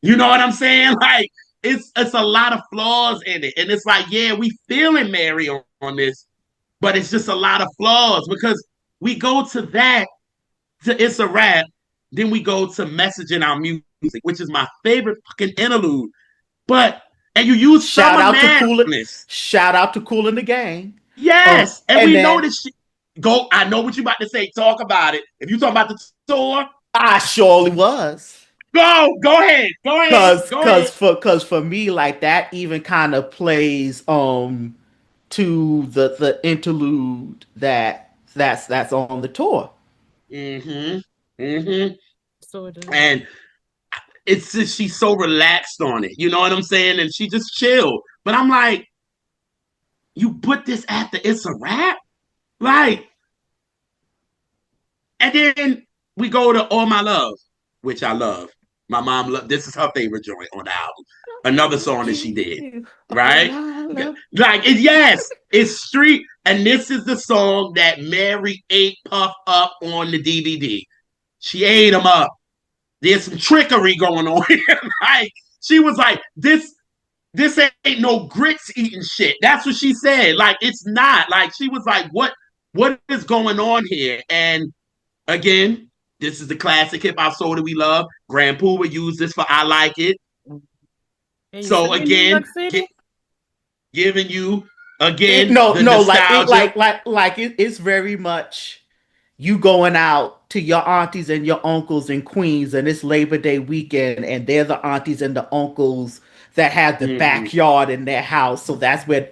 You know what I'm saying? Like, it's a lot of flaws in it. And it's like, yeah, we feeling Mary on this, but it's just a lot of flaws because we go to that, to It's a Rap, then we go to Messaging Our Music, which is my favorite fucking interlude. But, and you use Shout Summer out to Cool Madness. Shout out to Cool in the Gang. Yes. And And we know then this shit. Go, I know what you about to say. Talk about it. If you talk about the tour, I surely was. go ahead. Go ahead. Go ahead. Cause for me, like that even kind of plays to the interlude that's on the tour. Mm-hmm. Mm-hmm. So it is. And it's just she's so relaxed on it. You know what I'm saying? And she just chilled. But I'm like, you put this after It's a Rap? Like, and then we go to All My Love, which I love. My mom loved this is her favorite joint on the album. Another Thank song that she did, you. Oh, right? I love. Like yes, it's street, and this is the song that Mary ate Puff up on the DVD. She ate him up. There's some trickery going on here. Like she was like, this ain't no grits eating shit. That's what she said. Like it's not. Like she was like, what is going on here? And again, this is the classic hip hop soul that we love. Grand Pooba used this for I Like It. And you So say New again, York City? giving you again No, the no, like it, nostalgia. it's very much you going out to your aunties and your uncles in Queens, and it's Labor Day weekend, and they're the aunties and the uncles that have the Mm-hmm. backyard in their house. So that's where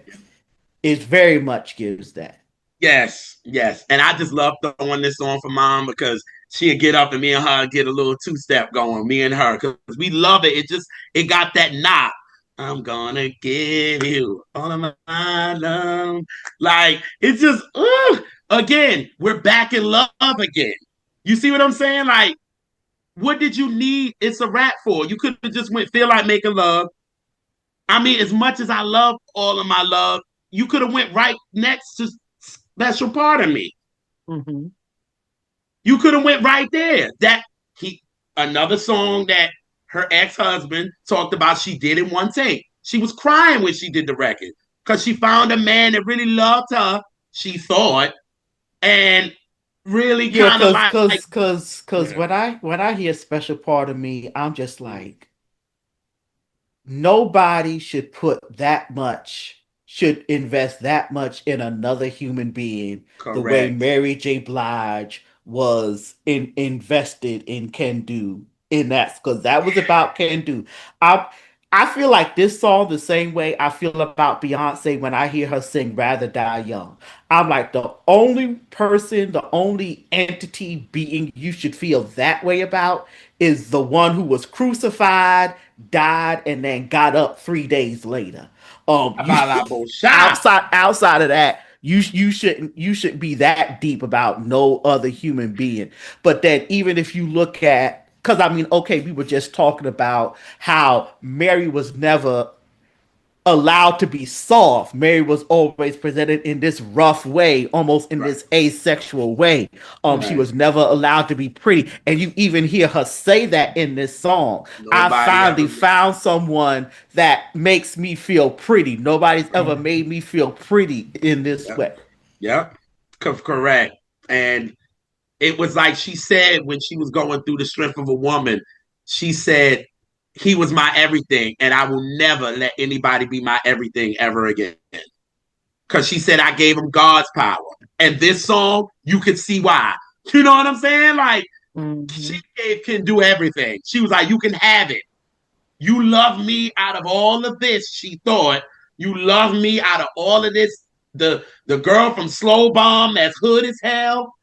it very much gives that. Yes, yes. And I just love throwing this on for mom because she'll get up and me and her get a little two step going, me and her, because we love it. It got that knock. I'm gonna give you all of my love. Like it's just again, we're back in love again. You see what I'm saying? Like, what did you need It's a Rap for? You could have just went feel like making love. I mean, as much as I love all of my love, you could have went right next to Special Part of Me. Mm-hmm. You could have went right there. That he Another song that her ex-husband talked about she did in one take. She was crying when she did the record because she found a man that really loved her, she thought, and really Yeah, kind of cause, like cause, cause, cause yeah, when I hear special part of me, I'm just like, nobody should invest that much in another human being the way correct. Mary J. Blige was invested in Can Do in that because that was about Can Do. I I feel like this song the same way I feel about Beyonce when I hear her sing Rather Die Young. I'm like the only person, the only entity being you should feel that way about is the one who was crucified, died, and then got up 3 days later. You About la Bosha. outside of that, you shouldn't be that deep about no other human being. But then even if you look at because I mean, okay, we were just talking about how Mary was never allowed to be soft. Mary was always presented in this rough way, almost in Right, this asexual way. She right. was never allowed to be pretty. And you even hear her say that in this song. I Nobody finally ever. found someone that makes me feel pretty. Nobody's ever made me feel pretty in this Yep, way. yep. Correct. And it was like she said when she was going through the strength of a woman, she said, he was my everything, and I will never let anybody be my everything ever again. Because she said I gave him God's power. And this song, you could see why. You know what I'm saying? Like, she Mm-hmm. gave Can Do everything. She was like, you can have it. You love me out of all of this, she thought. You love me out of all of this. The girl from Slow Bomb that's hood as hell,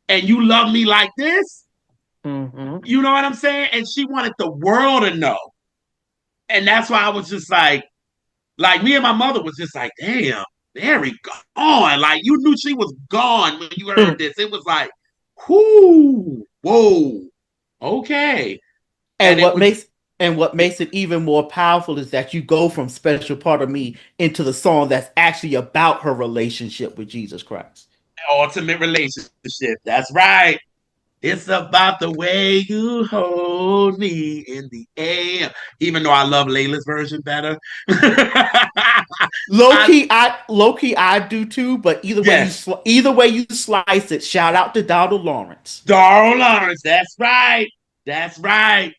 and you love me like this. Mm-hmm. You know what I'm saying? And she wanted the world to know. And that's why I was just like me and my mother was just like, damn, Mary gone. Like you knew she was gone when you heard this. It was like, whoo, whoa, okay. And And it was what makes it even more powerful is that you go from special part of me into the song that's actually about her relationship with Jesus Christ. ultimate relationship. That's right. It's about the way you hold me in the air. Even though I love Layla's version better. I Low key I do too, but yes, either way you slice it, shout out to Donald Lawrence. Darl Lawrence. That's right. That's right.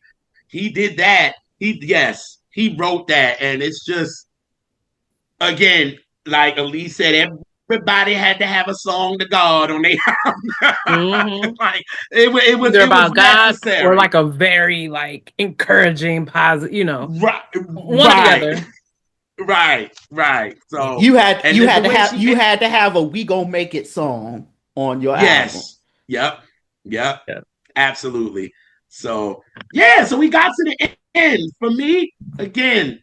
He did that. He wrote that, and it's just again, like Elise said, everybody had to have a song to God on their Mm-hmm. like it was Either it was about God or necessary. like a very like encouraging, positive, Right, one or the right, other. right. Yeah, So, and the way she you had to have a "We Gon' Make It" song on your album. yes, yep, yep, Yeah. absolutely. So yeah, so we got to the end. For me, again,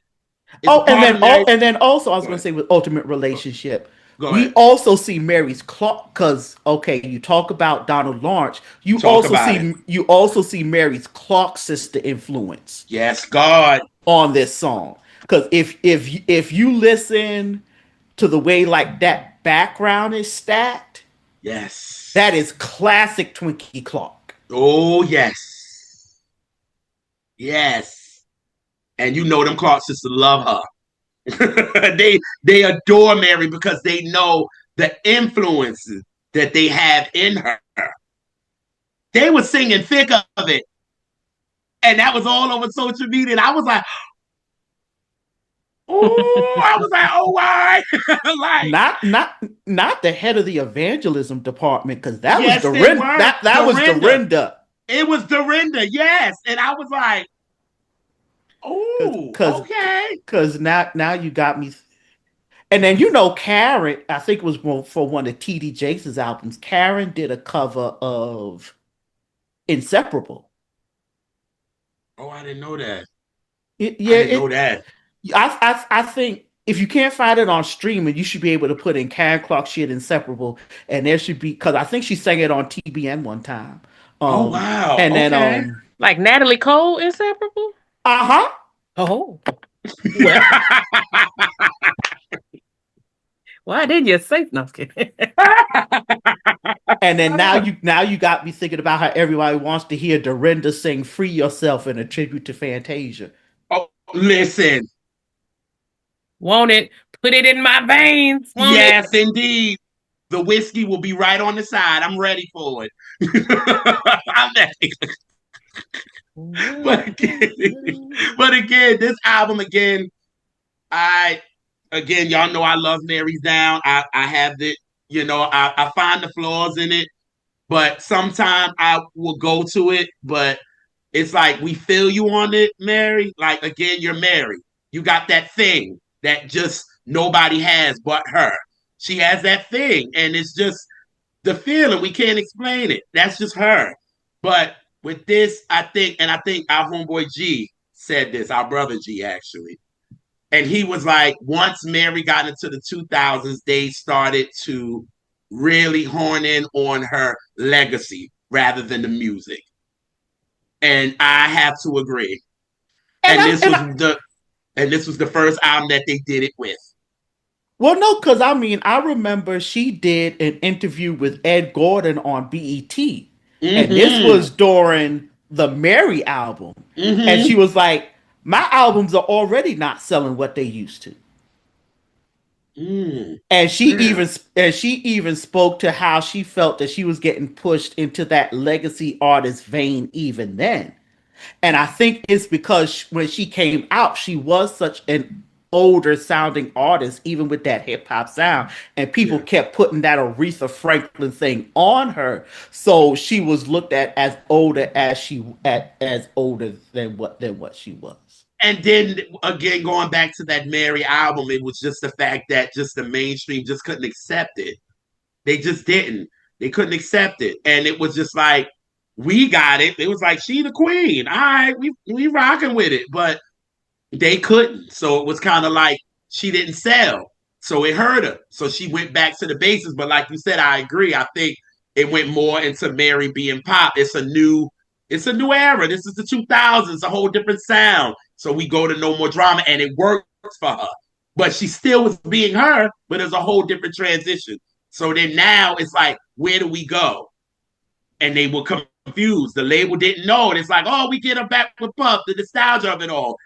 it's a part of Mary's. And then also I was Go going to ahead. say with Ultimate Go, Relationship, go we ahead. also see Mary's clock because okay, you talk about Donald Lawrence, Talk about it. you also see Mary's clock sister influence. Yes, God. on this song. Because if you listen to the way like that background is stacked, that Yes. is classic Twinkie Clark. Oh yes. Yes. And you know them Clark sisters love her. they adore Mary because they know the influences that they have in her. They were singing thick of it. And that was all over social media. And I was like, oh, I was like, oh, why? Like, Not the head of the evangelism department, because that was yes, they Dorinda. were. That was Dorinda. Dorinda. It was Dorinda, yes. And I was like, Cause oh, cause okay. cause now you got me. And then Karen, I think it was for one of TD Jakes' albums. Karen did a cover of Inseparable. Oh, I didn't know that. I Yeah, didn't know that. I think if you can't find it on streaming, you should be able to put in Karen Clark shit Inseparable, and there should be, because I think she sang it on TBN one time. Oh, Um, wow. and then Okay. Like Natalie Cole, Inseparable? uh-huh. Oh. Well, why didn't you say no? I'm kidding. And then now you got me thinking about how everybody wants to hear Dorinda sing "Free Yourself" in a tribute to Fantasia. Oh, listen. Want it? Put it in my veins. Want it? Yes, indeed. The whiskey will be right on the side. I'm ready for it. I'm ready. But again, but again, this album again, I y'all know I love Mary's Down. I have it, I find the flaws in it, but sometimes I will go to it, but it's like we feel you on it, Mary. Like again, you're Mary. You got that thing that just nobody has but her. She has that thing, and it's just the feeling. We can't explain it. That's just her. But with this, I think our homeboy G said this, our brother G actually. And he was like, once Mary got into the 2000s, they started to really horn in on her legacy rather than the music. And I have to agree. And And I this and was I the first album that they did it with. Well, no, because I mean, I remember she did an interview with Ed Gordon on BET, and this Mm-hmm. was during the Mary album, and she Mm-hmm. was like, "My albums are already not selling what they used to." Mm. And Yeah. she even spoke to how she felt that she was getting pushed into that legacy artist vein even then. And I think it's because when she came out, she was such an older sounding artist, even with that hip hop sound. And people Yeah. kept putting that Aretha Franklin thing on her. So she was looked at as older as older than what she was. And then again, going back to that Mary album, it was just the fact that just the mainstream just couldn't accept it. They just didn't. They couldn't accept it. And it was just like, we got it. It was like, she the queen. All right, we rocking with it. But they couldn't. So it was kind of like she didn't sell. So it hurt her. So she went back to the basics. But like you said, I agree. I think it went more into Mary being pop. It's a new era. This is the 2000s, a whole different sound. So we go to No More Drama, and it works for her. But she still was being her, but it's a whole different transition. So then now it's like, where do we go? And they were confused. The label didn't know. And it's like, oh, we get her back with Puff, the nostalgia of it all.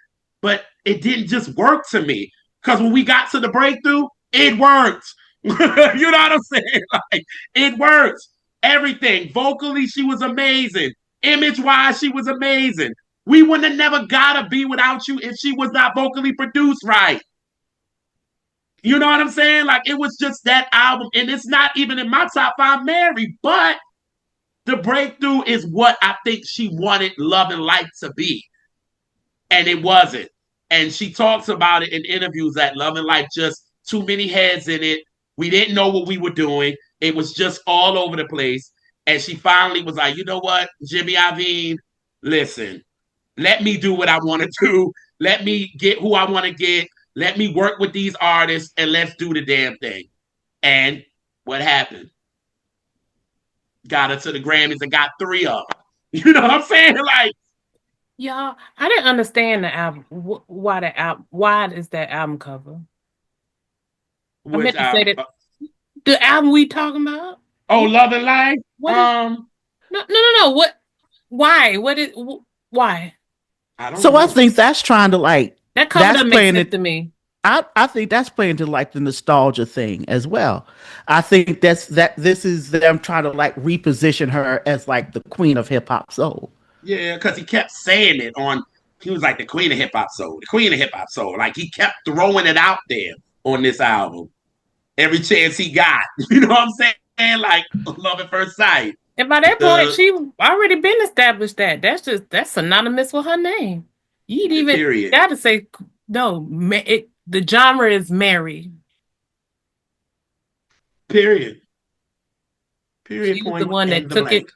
But it didn't just work to me. Because when we got to the breakthrough, it worked. You know what I'm saying? Like, it worked. Everything. Vocally, she was amazing. Image wise, she was amazing. We wouldn't have never got to be without you if she was not vocally produced right. You know what I'm saying? Like, it was just that album. And it's not even in my top five Mary, but the breakthrough is what I think she wanted Love and Life to be. And it wasn't. And she talks about it in interviews that Love and Life just too many heads in it. We didn't know what we were doing. It was just all over the place. And she finally was like, you know what, Jimmy Iovine, listen, let me do what I want to do. Let me get who I want to get. Let me work with these artists and let's do the damn thing. And what happened? Got her to the Grammys and got three of them. You know what I'm saying? Like, Y'all, I didn't understand the album. Why the album? Why is that album cover? I Which meant to say that the album we talking about. oh, What? Love and Life. What is? No, no, no, no. What? Why? What is? Why? I don't So I know. think that's trying to like That cover that's doesn't make playing sense it. to me. I think that's playing to like the nostalgia thing as well. I think that this is them trying to like reposition her as like the queen of hip hop soul. Yeah, because he kept saying it on. He was like the queen of hip hop soul, the queen of hip hop soul. Like he kept throwing it out there on this album every chance he got. You know what I'm saying? Like Love at First Sight. And by that point, The she already been established that. That's synonymous with her name. You'd even period. gotta say no. The genre is Mary. Period. Period. She was the Point one that and the took it. blank.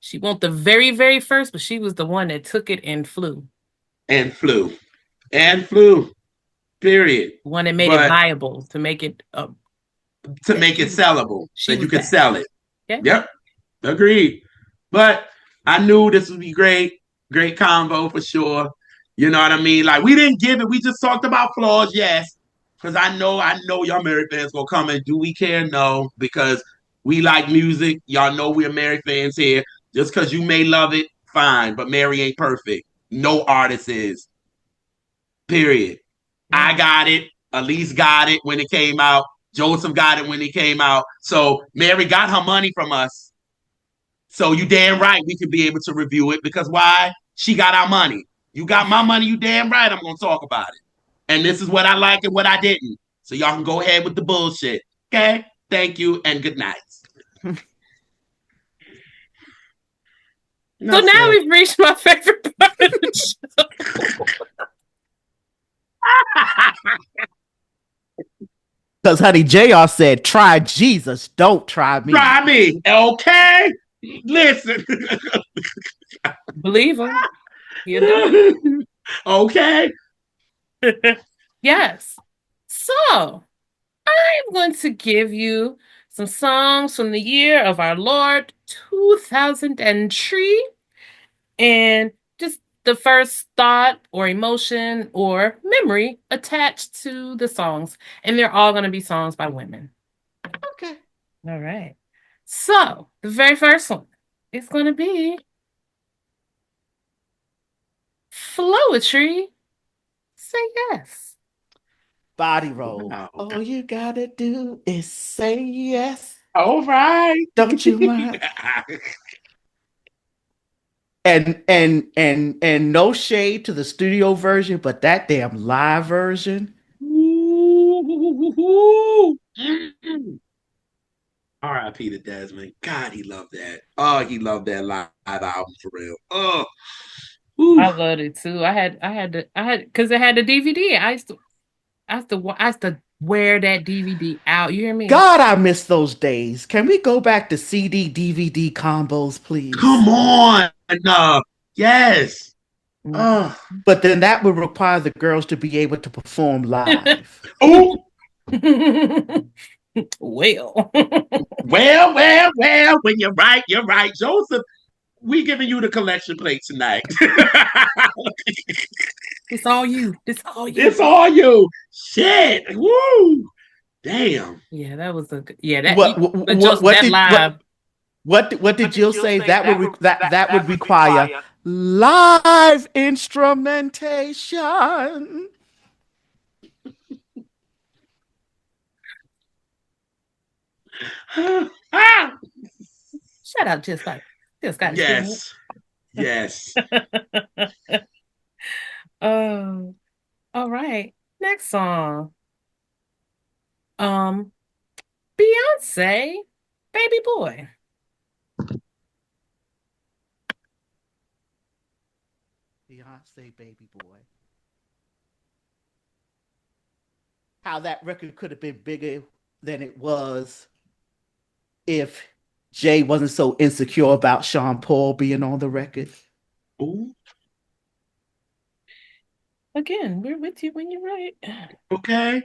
She won't the very, very first, but she was the one that took it and flew. And flew. And flew. Period. The one that made it But viable to make it to that make it sellable, she that you was could that. sell it. Yeah. Yep. Agreed. But I knew this would be great. Great combo for sure. You know what I mean? Like we didn't give it. We just talked about flaws, yes. Because I know y'all Mary fans gonna come and do we care? No, because we like music. Y'all know we're Mary fans here. Just because you may love it, fine. But Mary ain't perfect. No artist is. Period. I Yeah. got it. Elise got it when it came out. Joseph got it when it came out. So Mary got her money from us. So you damn right we could be able to review it because why? She got our money. You got my money, you damn right I'm gonna talk about it. And this is what I like and what I didn't. So y'all can go ahead with the bullshit. Okay? Thank you and good night. So Enough now said. we've reached my favorite part of the show. Because honey, JR said, "Try Jesus, don't try me." Try me, okay? Listen. Believe him. He'll do Okay. it. Yes. So I'm going to give you some songs from the year of our Lord 2003 and just the first thought or emotion or memory attached to the songs. And they're all going to be songs by women. Okay. All right. So the very first one is going to be Flowetry. Say yes. Body roll. Wow. All you gotta do is say yes. All right. Don't you mind? And no shade to the studio version, but that damn live version. Ooh. R.I.P. to Desmond. God, he loved that. Oh, he loved that live album for real. Oh, I ooh. loved it too. Because it had the DVD. I used to wear that DVD out. You hear me? God, I miss those days. Can we go back to CD DVD combos, please? Come on. Yes. Mhm. Oh. But then that would require the girls to be able to perform live. Ooh. Well, Well. When you're right, you're right. Joseph, we giving you the collection plate tonight. it's all you. It's all you. It's all you. Shit. Woo. Damn. Yeah, that was a good. Yeah, What but what just what that did live. what did What did Jill Jill say? say? That would That would require require. live instrumentation. Ah. Shut up, just got to sing Yes. Yes. it. Oh, all right. Next song. Um, Beyonce, Baby Boy. Beyonce, baby boy. How that record could have been bigger than it was if Jay wasn't so insecure about Sean Paul being on the record. Ooh. Again, we're with you when you're right. Okay.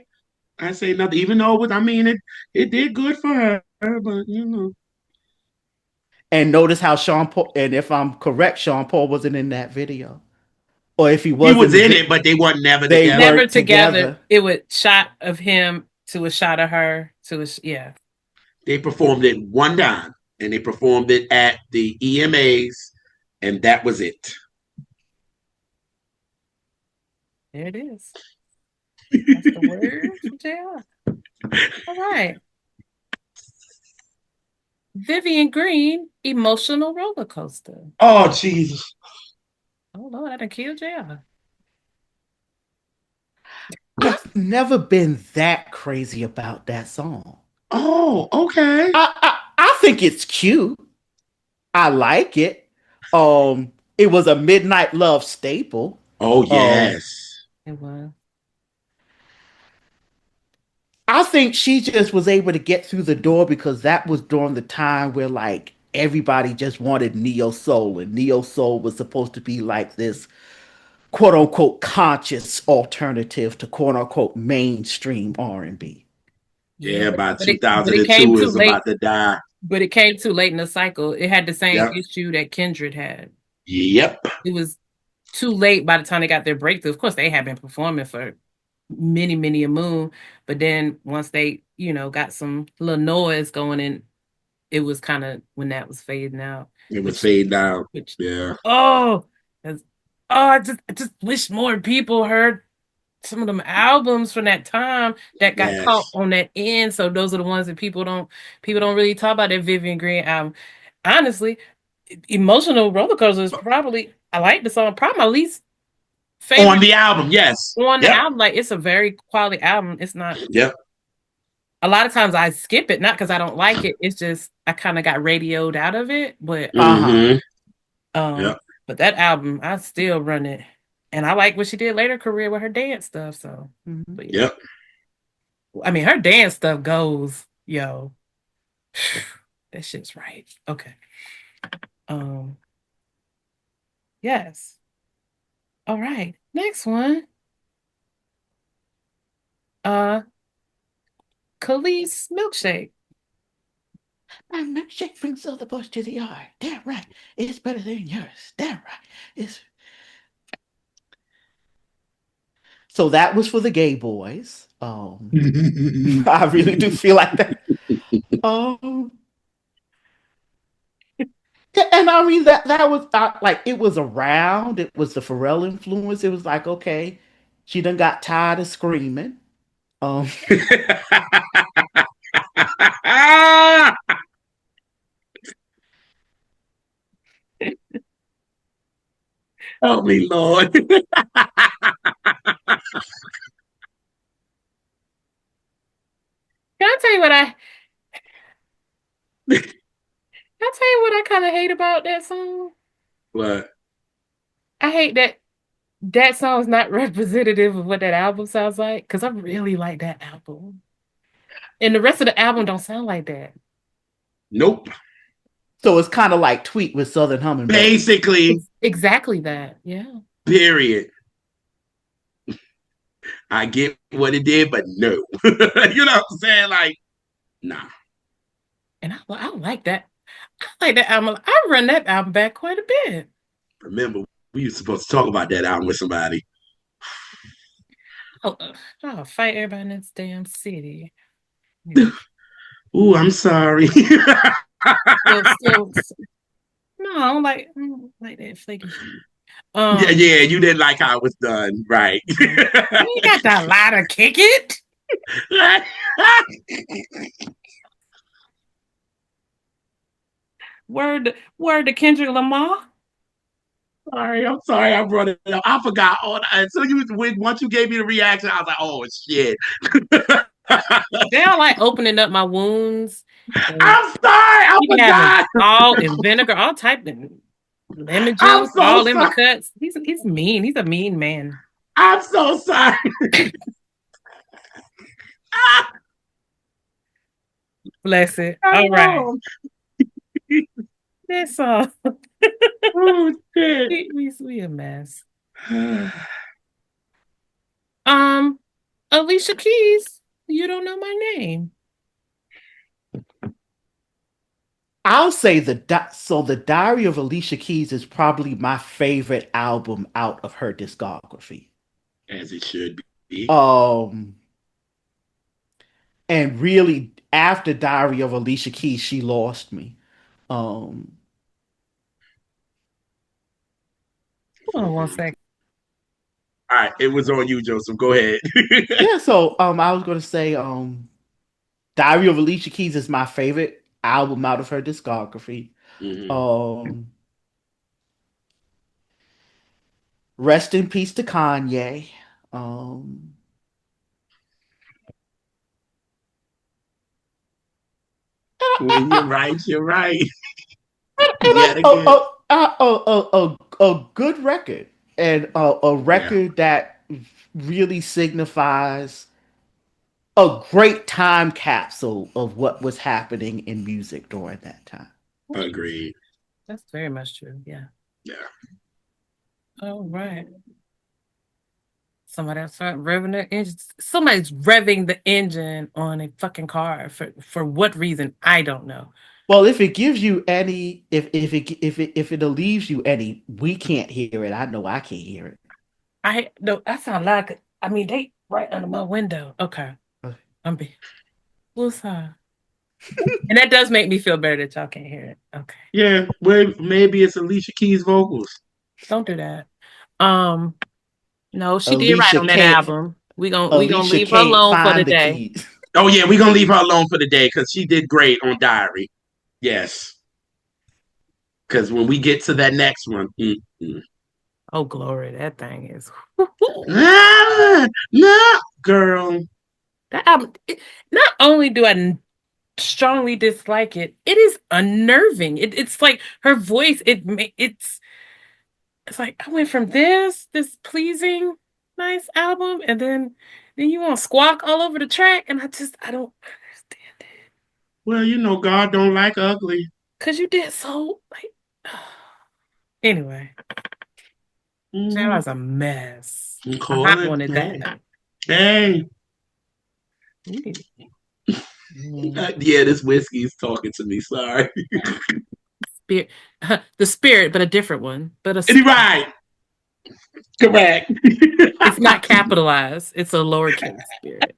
I say nothing, even though it was, I mean, it did good for her, but you know. And notice how Sean Paul, and if I'm correct, Sean Paul wasn't in that video. Or if he He was in was the in video, it, but they weren't never they together. Never weren't together. together. It would shot of him to a shot of her to a yeah. They performed it one time, and they performed it at the EMAs, and that was it. There it is. That's the word from JR. All right. Vivian Green, Emotional Roller Coaster. Oh Jesus! Oh Lord, I done killed JR. I've never been that crazy about that song. Oh, okay. I think it's cute. I like it. It was a midnight love staple. Oh Um, yes. It was. I think she just was able to get through the door because that was during the time where like everybody just wanted neo soul, and neo soul was supposed to be like this quote unquote conscious alternative to quote unquote mainstream R&B. Yeah, Yeah, by but it came 2002 too is late. about to die. But it came too late in the cycle. It had the same Yep. issue that Kindred had. Yep. It was too late by the time they got their breakthrough. Of course, they had been performing for many, many a moon. But then once they, got some little noise going in, it was kind of when that was fading out. It was Which, fade down. which, Yeah. oh, I just wish more people heard some of them albums from that time that got caught Yes. on that end. So those are the ones that people don't really talk about. That Vivian Green album. Honestly, Emotional Roller Coaster is probably, I like the song, probably my least On favorite the album, yes. on the Yep. album. Like, it's a very quality album. It's not, Yep. a lot of times I skip it, not because I don't like it. It's just I kind of got radioed out of it. But Uh-huh. Mm-hmm. um, Yep. but that album, I still run it. And I like what she did later career with her dance stuff. So, Mhm. but yeah. Yep. I mean, her dance stuff goes, yo, that shit's right. Okay. Um, yes. All right. Next one. Uh, Khalees milkshake. My milkshake brings all the boys to the yard. Damn right. It's better than yours. Damn right. It's so that was for the gay boys. I really do feel like that. Um, yeah, and I mean that was like it was around. It was the Pharrell influence. It was like okay, she done got tired of screaming. Um, Help me, Lord. Can I tell you what I kind of hate about that song? What? I hate that that song is not representative of what that album sounds like because I really like that album, and the rest of the album don't sound like that. Nope. so it's kind of like Tweet with Southern Hummingbird. Basically, It's exactly that. Yeah. period. I get what it did, but no. You know what I'm saying? Like, nah. And I like that. I like that album. I run that album back quite a bit. Remember, we were supposed to talk about that album with somebody. Oh, I'll fight everybody in this damn city. Yeah. Ooh, I'm sorry. Still, no, I don't like that flaky shit. Yeah, Um, yeah, you didn't like how it was done, right? you ain't got that lie to kick it. Word to Kendrick Lamar. I'm sorry, I brought it up. I forgot all that. So once you gave me the reaction, I was like, oh shit. They don't like opening up my wounds and I'm sorry, I he be having forgot. salt and vinegar, all type of lemon I'm juice, so all in my sorry. cuts. He's mean. He's a mean man. I'm so sorry. Bless it. I All right. know. That's all. Oh shit. We a mess. Um, Alicia Keys, you don't know my name. I'll say the Diary of Alicia Keys is probably my favorite album out of her discography. As it should be. Um, and really after Diary of Alicia Keys, she lost me. Um, Hold on one second. All right, it was on you, Joseph. Go ahead. yeah, so I was gonna say Diary of Alicia Keys is my favorite album out of her discography. Hmm. Um, Rest in peace to Kanye. Um, Well, you're right. You're right. and Yet again. a good record and a Yeah, record that really signifies a great time capsule of what was happening in music during that time. agreed. That's very much true. Yeah. Yeah. All right. Somebody else revving the engine. Somebody's revving the engine on a fucking car for what reason? I don't know. Well, if it gives you any, if it relieves you any, we can't hear it. I know I can't hear it. I no, that sound like I mean they right under my window. Okay. I'm be what's up? And that does make me feel better that y'all can't hear it. Okay. Yeah, well, maybe it's Alicia Keys' vocals. Don't do that. Um, no, she did right Alicia on that can't. album. We gonna Alicia leave her can't alone for the find the day. keys. Oh yeah, we're gonna leave her alone for the day because she did great on Diary. Yes, because when we get to that next one, Oh glory, that thing is no, girl. that album. Not only do I strongly dislike it, it is unnerving. It's like her voice. It's like I went from this pleasing, nice album, and then you want to squawk all over the track, and I don't understand it Well, you know, God don't like ugly. because you did so like. Anyway, that Mm-hmm. was a mess. A Call hot it. one at Hey, that. hey. You need mm, Yeah, this whiskey is talking to me. Sorry. spirit, the spirit, but a different one, but a spirit. Right. Correct. It's not capitalized. It's a lowercase spirit.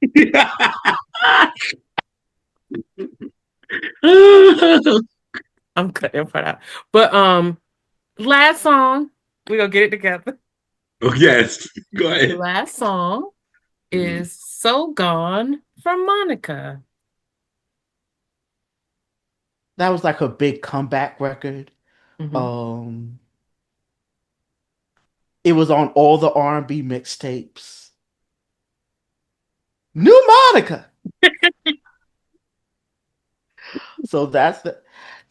I'm cutting that part out. But last song, we gonna get it together. Oh, yes. Go The ahead. last song Mm. is So Gone from Monica. That was like a big comeback record. Hmm. Um, it was on all the R&B mixtapes. New Monica. So that's the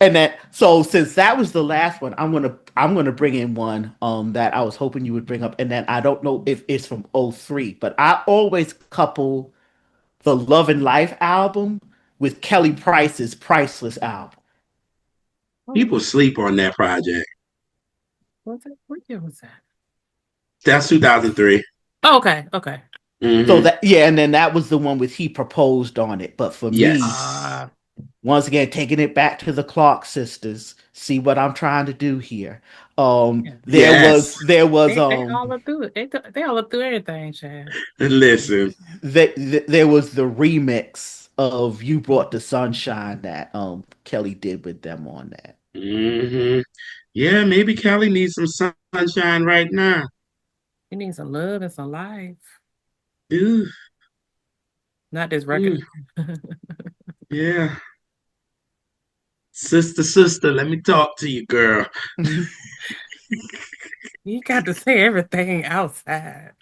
and that so since that was the last one, I'm gonna bring in one that I was hoping you would bring up, and then I don't know if it's from '03, but I always couple the Love and Life album with Kelly Price's Priceless album. Oh, People sleep on that project. what's it? What year was that? That's 2003. Oh, okay, okay. So Mm-hmm. that yeah, and then that was the one with He Proposed on it. But for me, Yes. once again, taking it back to the Clark sisters, see what I'm trying to do here. Yeah. There Yes. was there was They all up through it. They all up through everything, Chad. Listen. there was the remix of "You Brought the Sunshine" that Kelly did with them on that. Mm-hmm. Yeah, maybe Kelly needs some sunshine right now. You need some love and some life. Ooh, Not this record. ooh, yeah. Sister, sister, let me talk to you, girl. You got to say everything outside.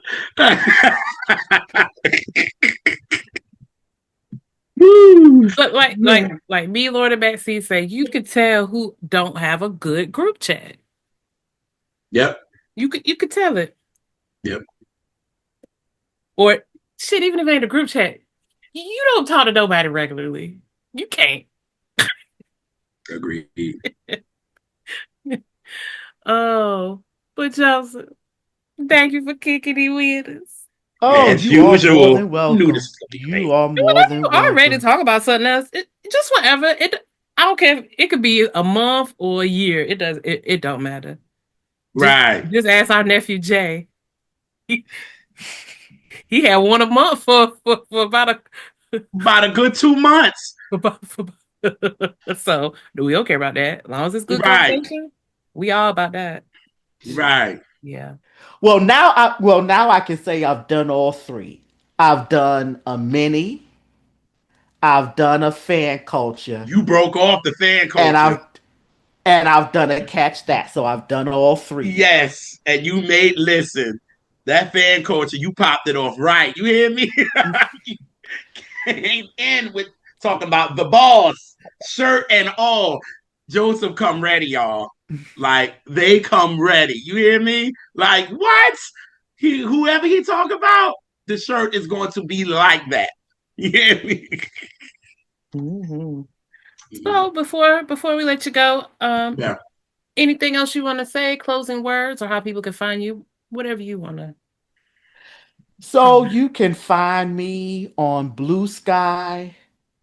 Woo. But Yeah. like me, Lord and Backseat say, you could tell who don't have a good group chat. Yep. You could tell it. Yep. Or shit, even if it ain't a group chat, you don't talk to nobody regularly. You can't. Agreed. Oh, but Joseph, thank you for kicking it with us. Oh, As you are more usual, than knew this welcome. was gonna be You great. are more Whenever you than are ready to welcome. talk about something else, just whatever. I don't care. It could be a month or a year. It don't matter. Just Right. just ask our nephew Jay. He, he had one a month for about a About a good 2 months. for so we don't care about that. As long as it's good Right. conversation, we all about that. Shit. Right. Yeah. Now I can say I've done all three. I've done a mini, I've done a fan culture, You broke off the fan and culture. I've done a catch that. So I've done all three. Yes. And you made, listen, that fan culture, you popped it off right. You hear me? You came in with talking about the boss, shirt and all. Joseph come ready, y'all. Like, they come ready. You hear me? Like, what? Whoever he talk about, the shirt is going to be like that. You hear me? Hmm. So before we let you go, Yeah. anything else you want to say? Closing words or how people can find you? Whatever you want to. So you can find me on Blue Sky.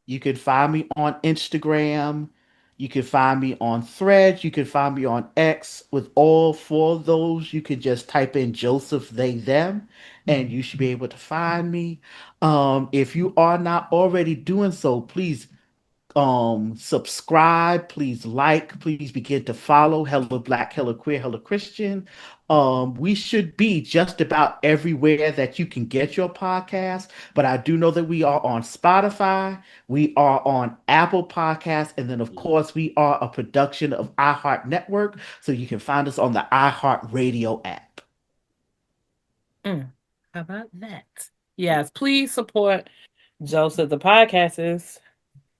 You can find me on Instagram. You can find me on Threads. You can find me on X. With all four of those, you can just type in Joseph, they, them, and you should be able to find me. If you are not already doing so, please subscribe, please like, please begin to follow Hello Black, Hello Queer, Hello Christian. We should be just about everywhere that you can get your podcast, but I do know that we are on Spotify, we are on Apple Podcasts, and then of course we are a production of iHeart Network, so you can find us on the iHeart Radio app. Mm, how about that? Yes, please support Joseph. The podcast is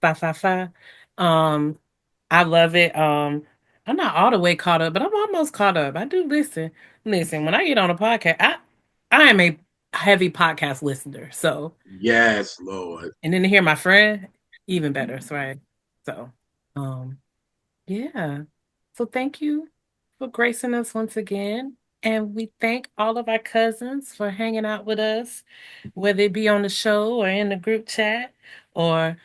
fa fa fa. Um, I love it. I'm not all the way caught up, but I'm almost caught up. I do listen. Listen, when I get on a podcast, I am a heavy podcast listener. So, Yes, Lord. and then to hear my friend, even better. So, right. So, um, yeah. So thank you for gracing us once again. And we thank all of our cousins for hanging out with us, whether it be on the show or in the group chat or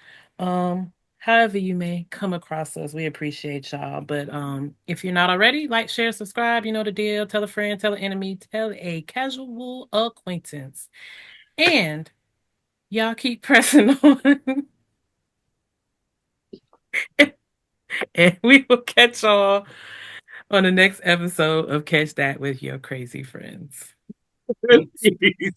however you may come across us. We appreciate y'all. But if you're not already, like, share, subscribe, you know the deal. Tell a friend, tell an enemy, tell a casual acquaintance. And y'all keep pressing on. And we will catch y'all on the next episode of Catch That with Your Crazy Friends. Peace.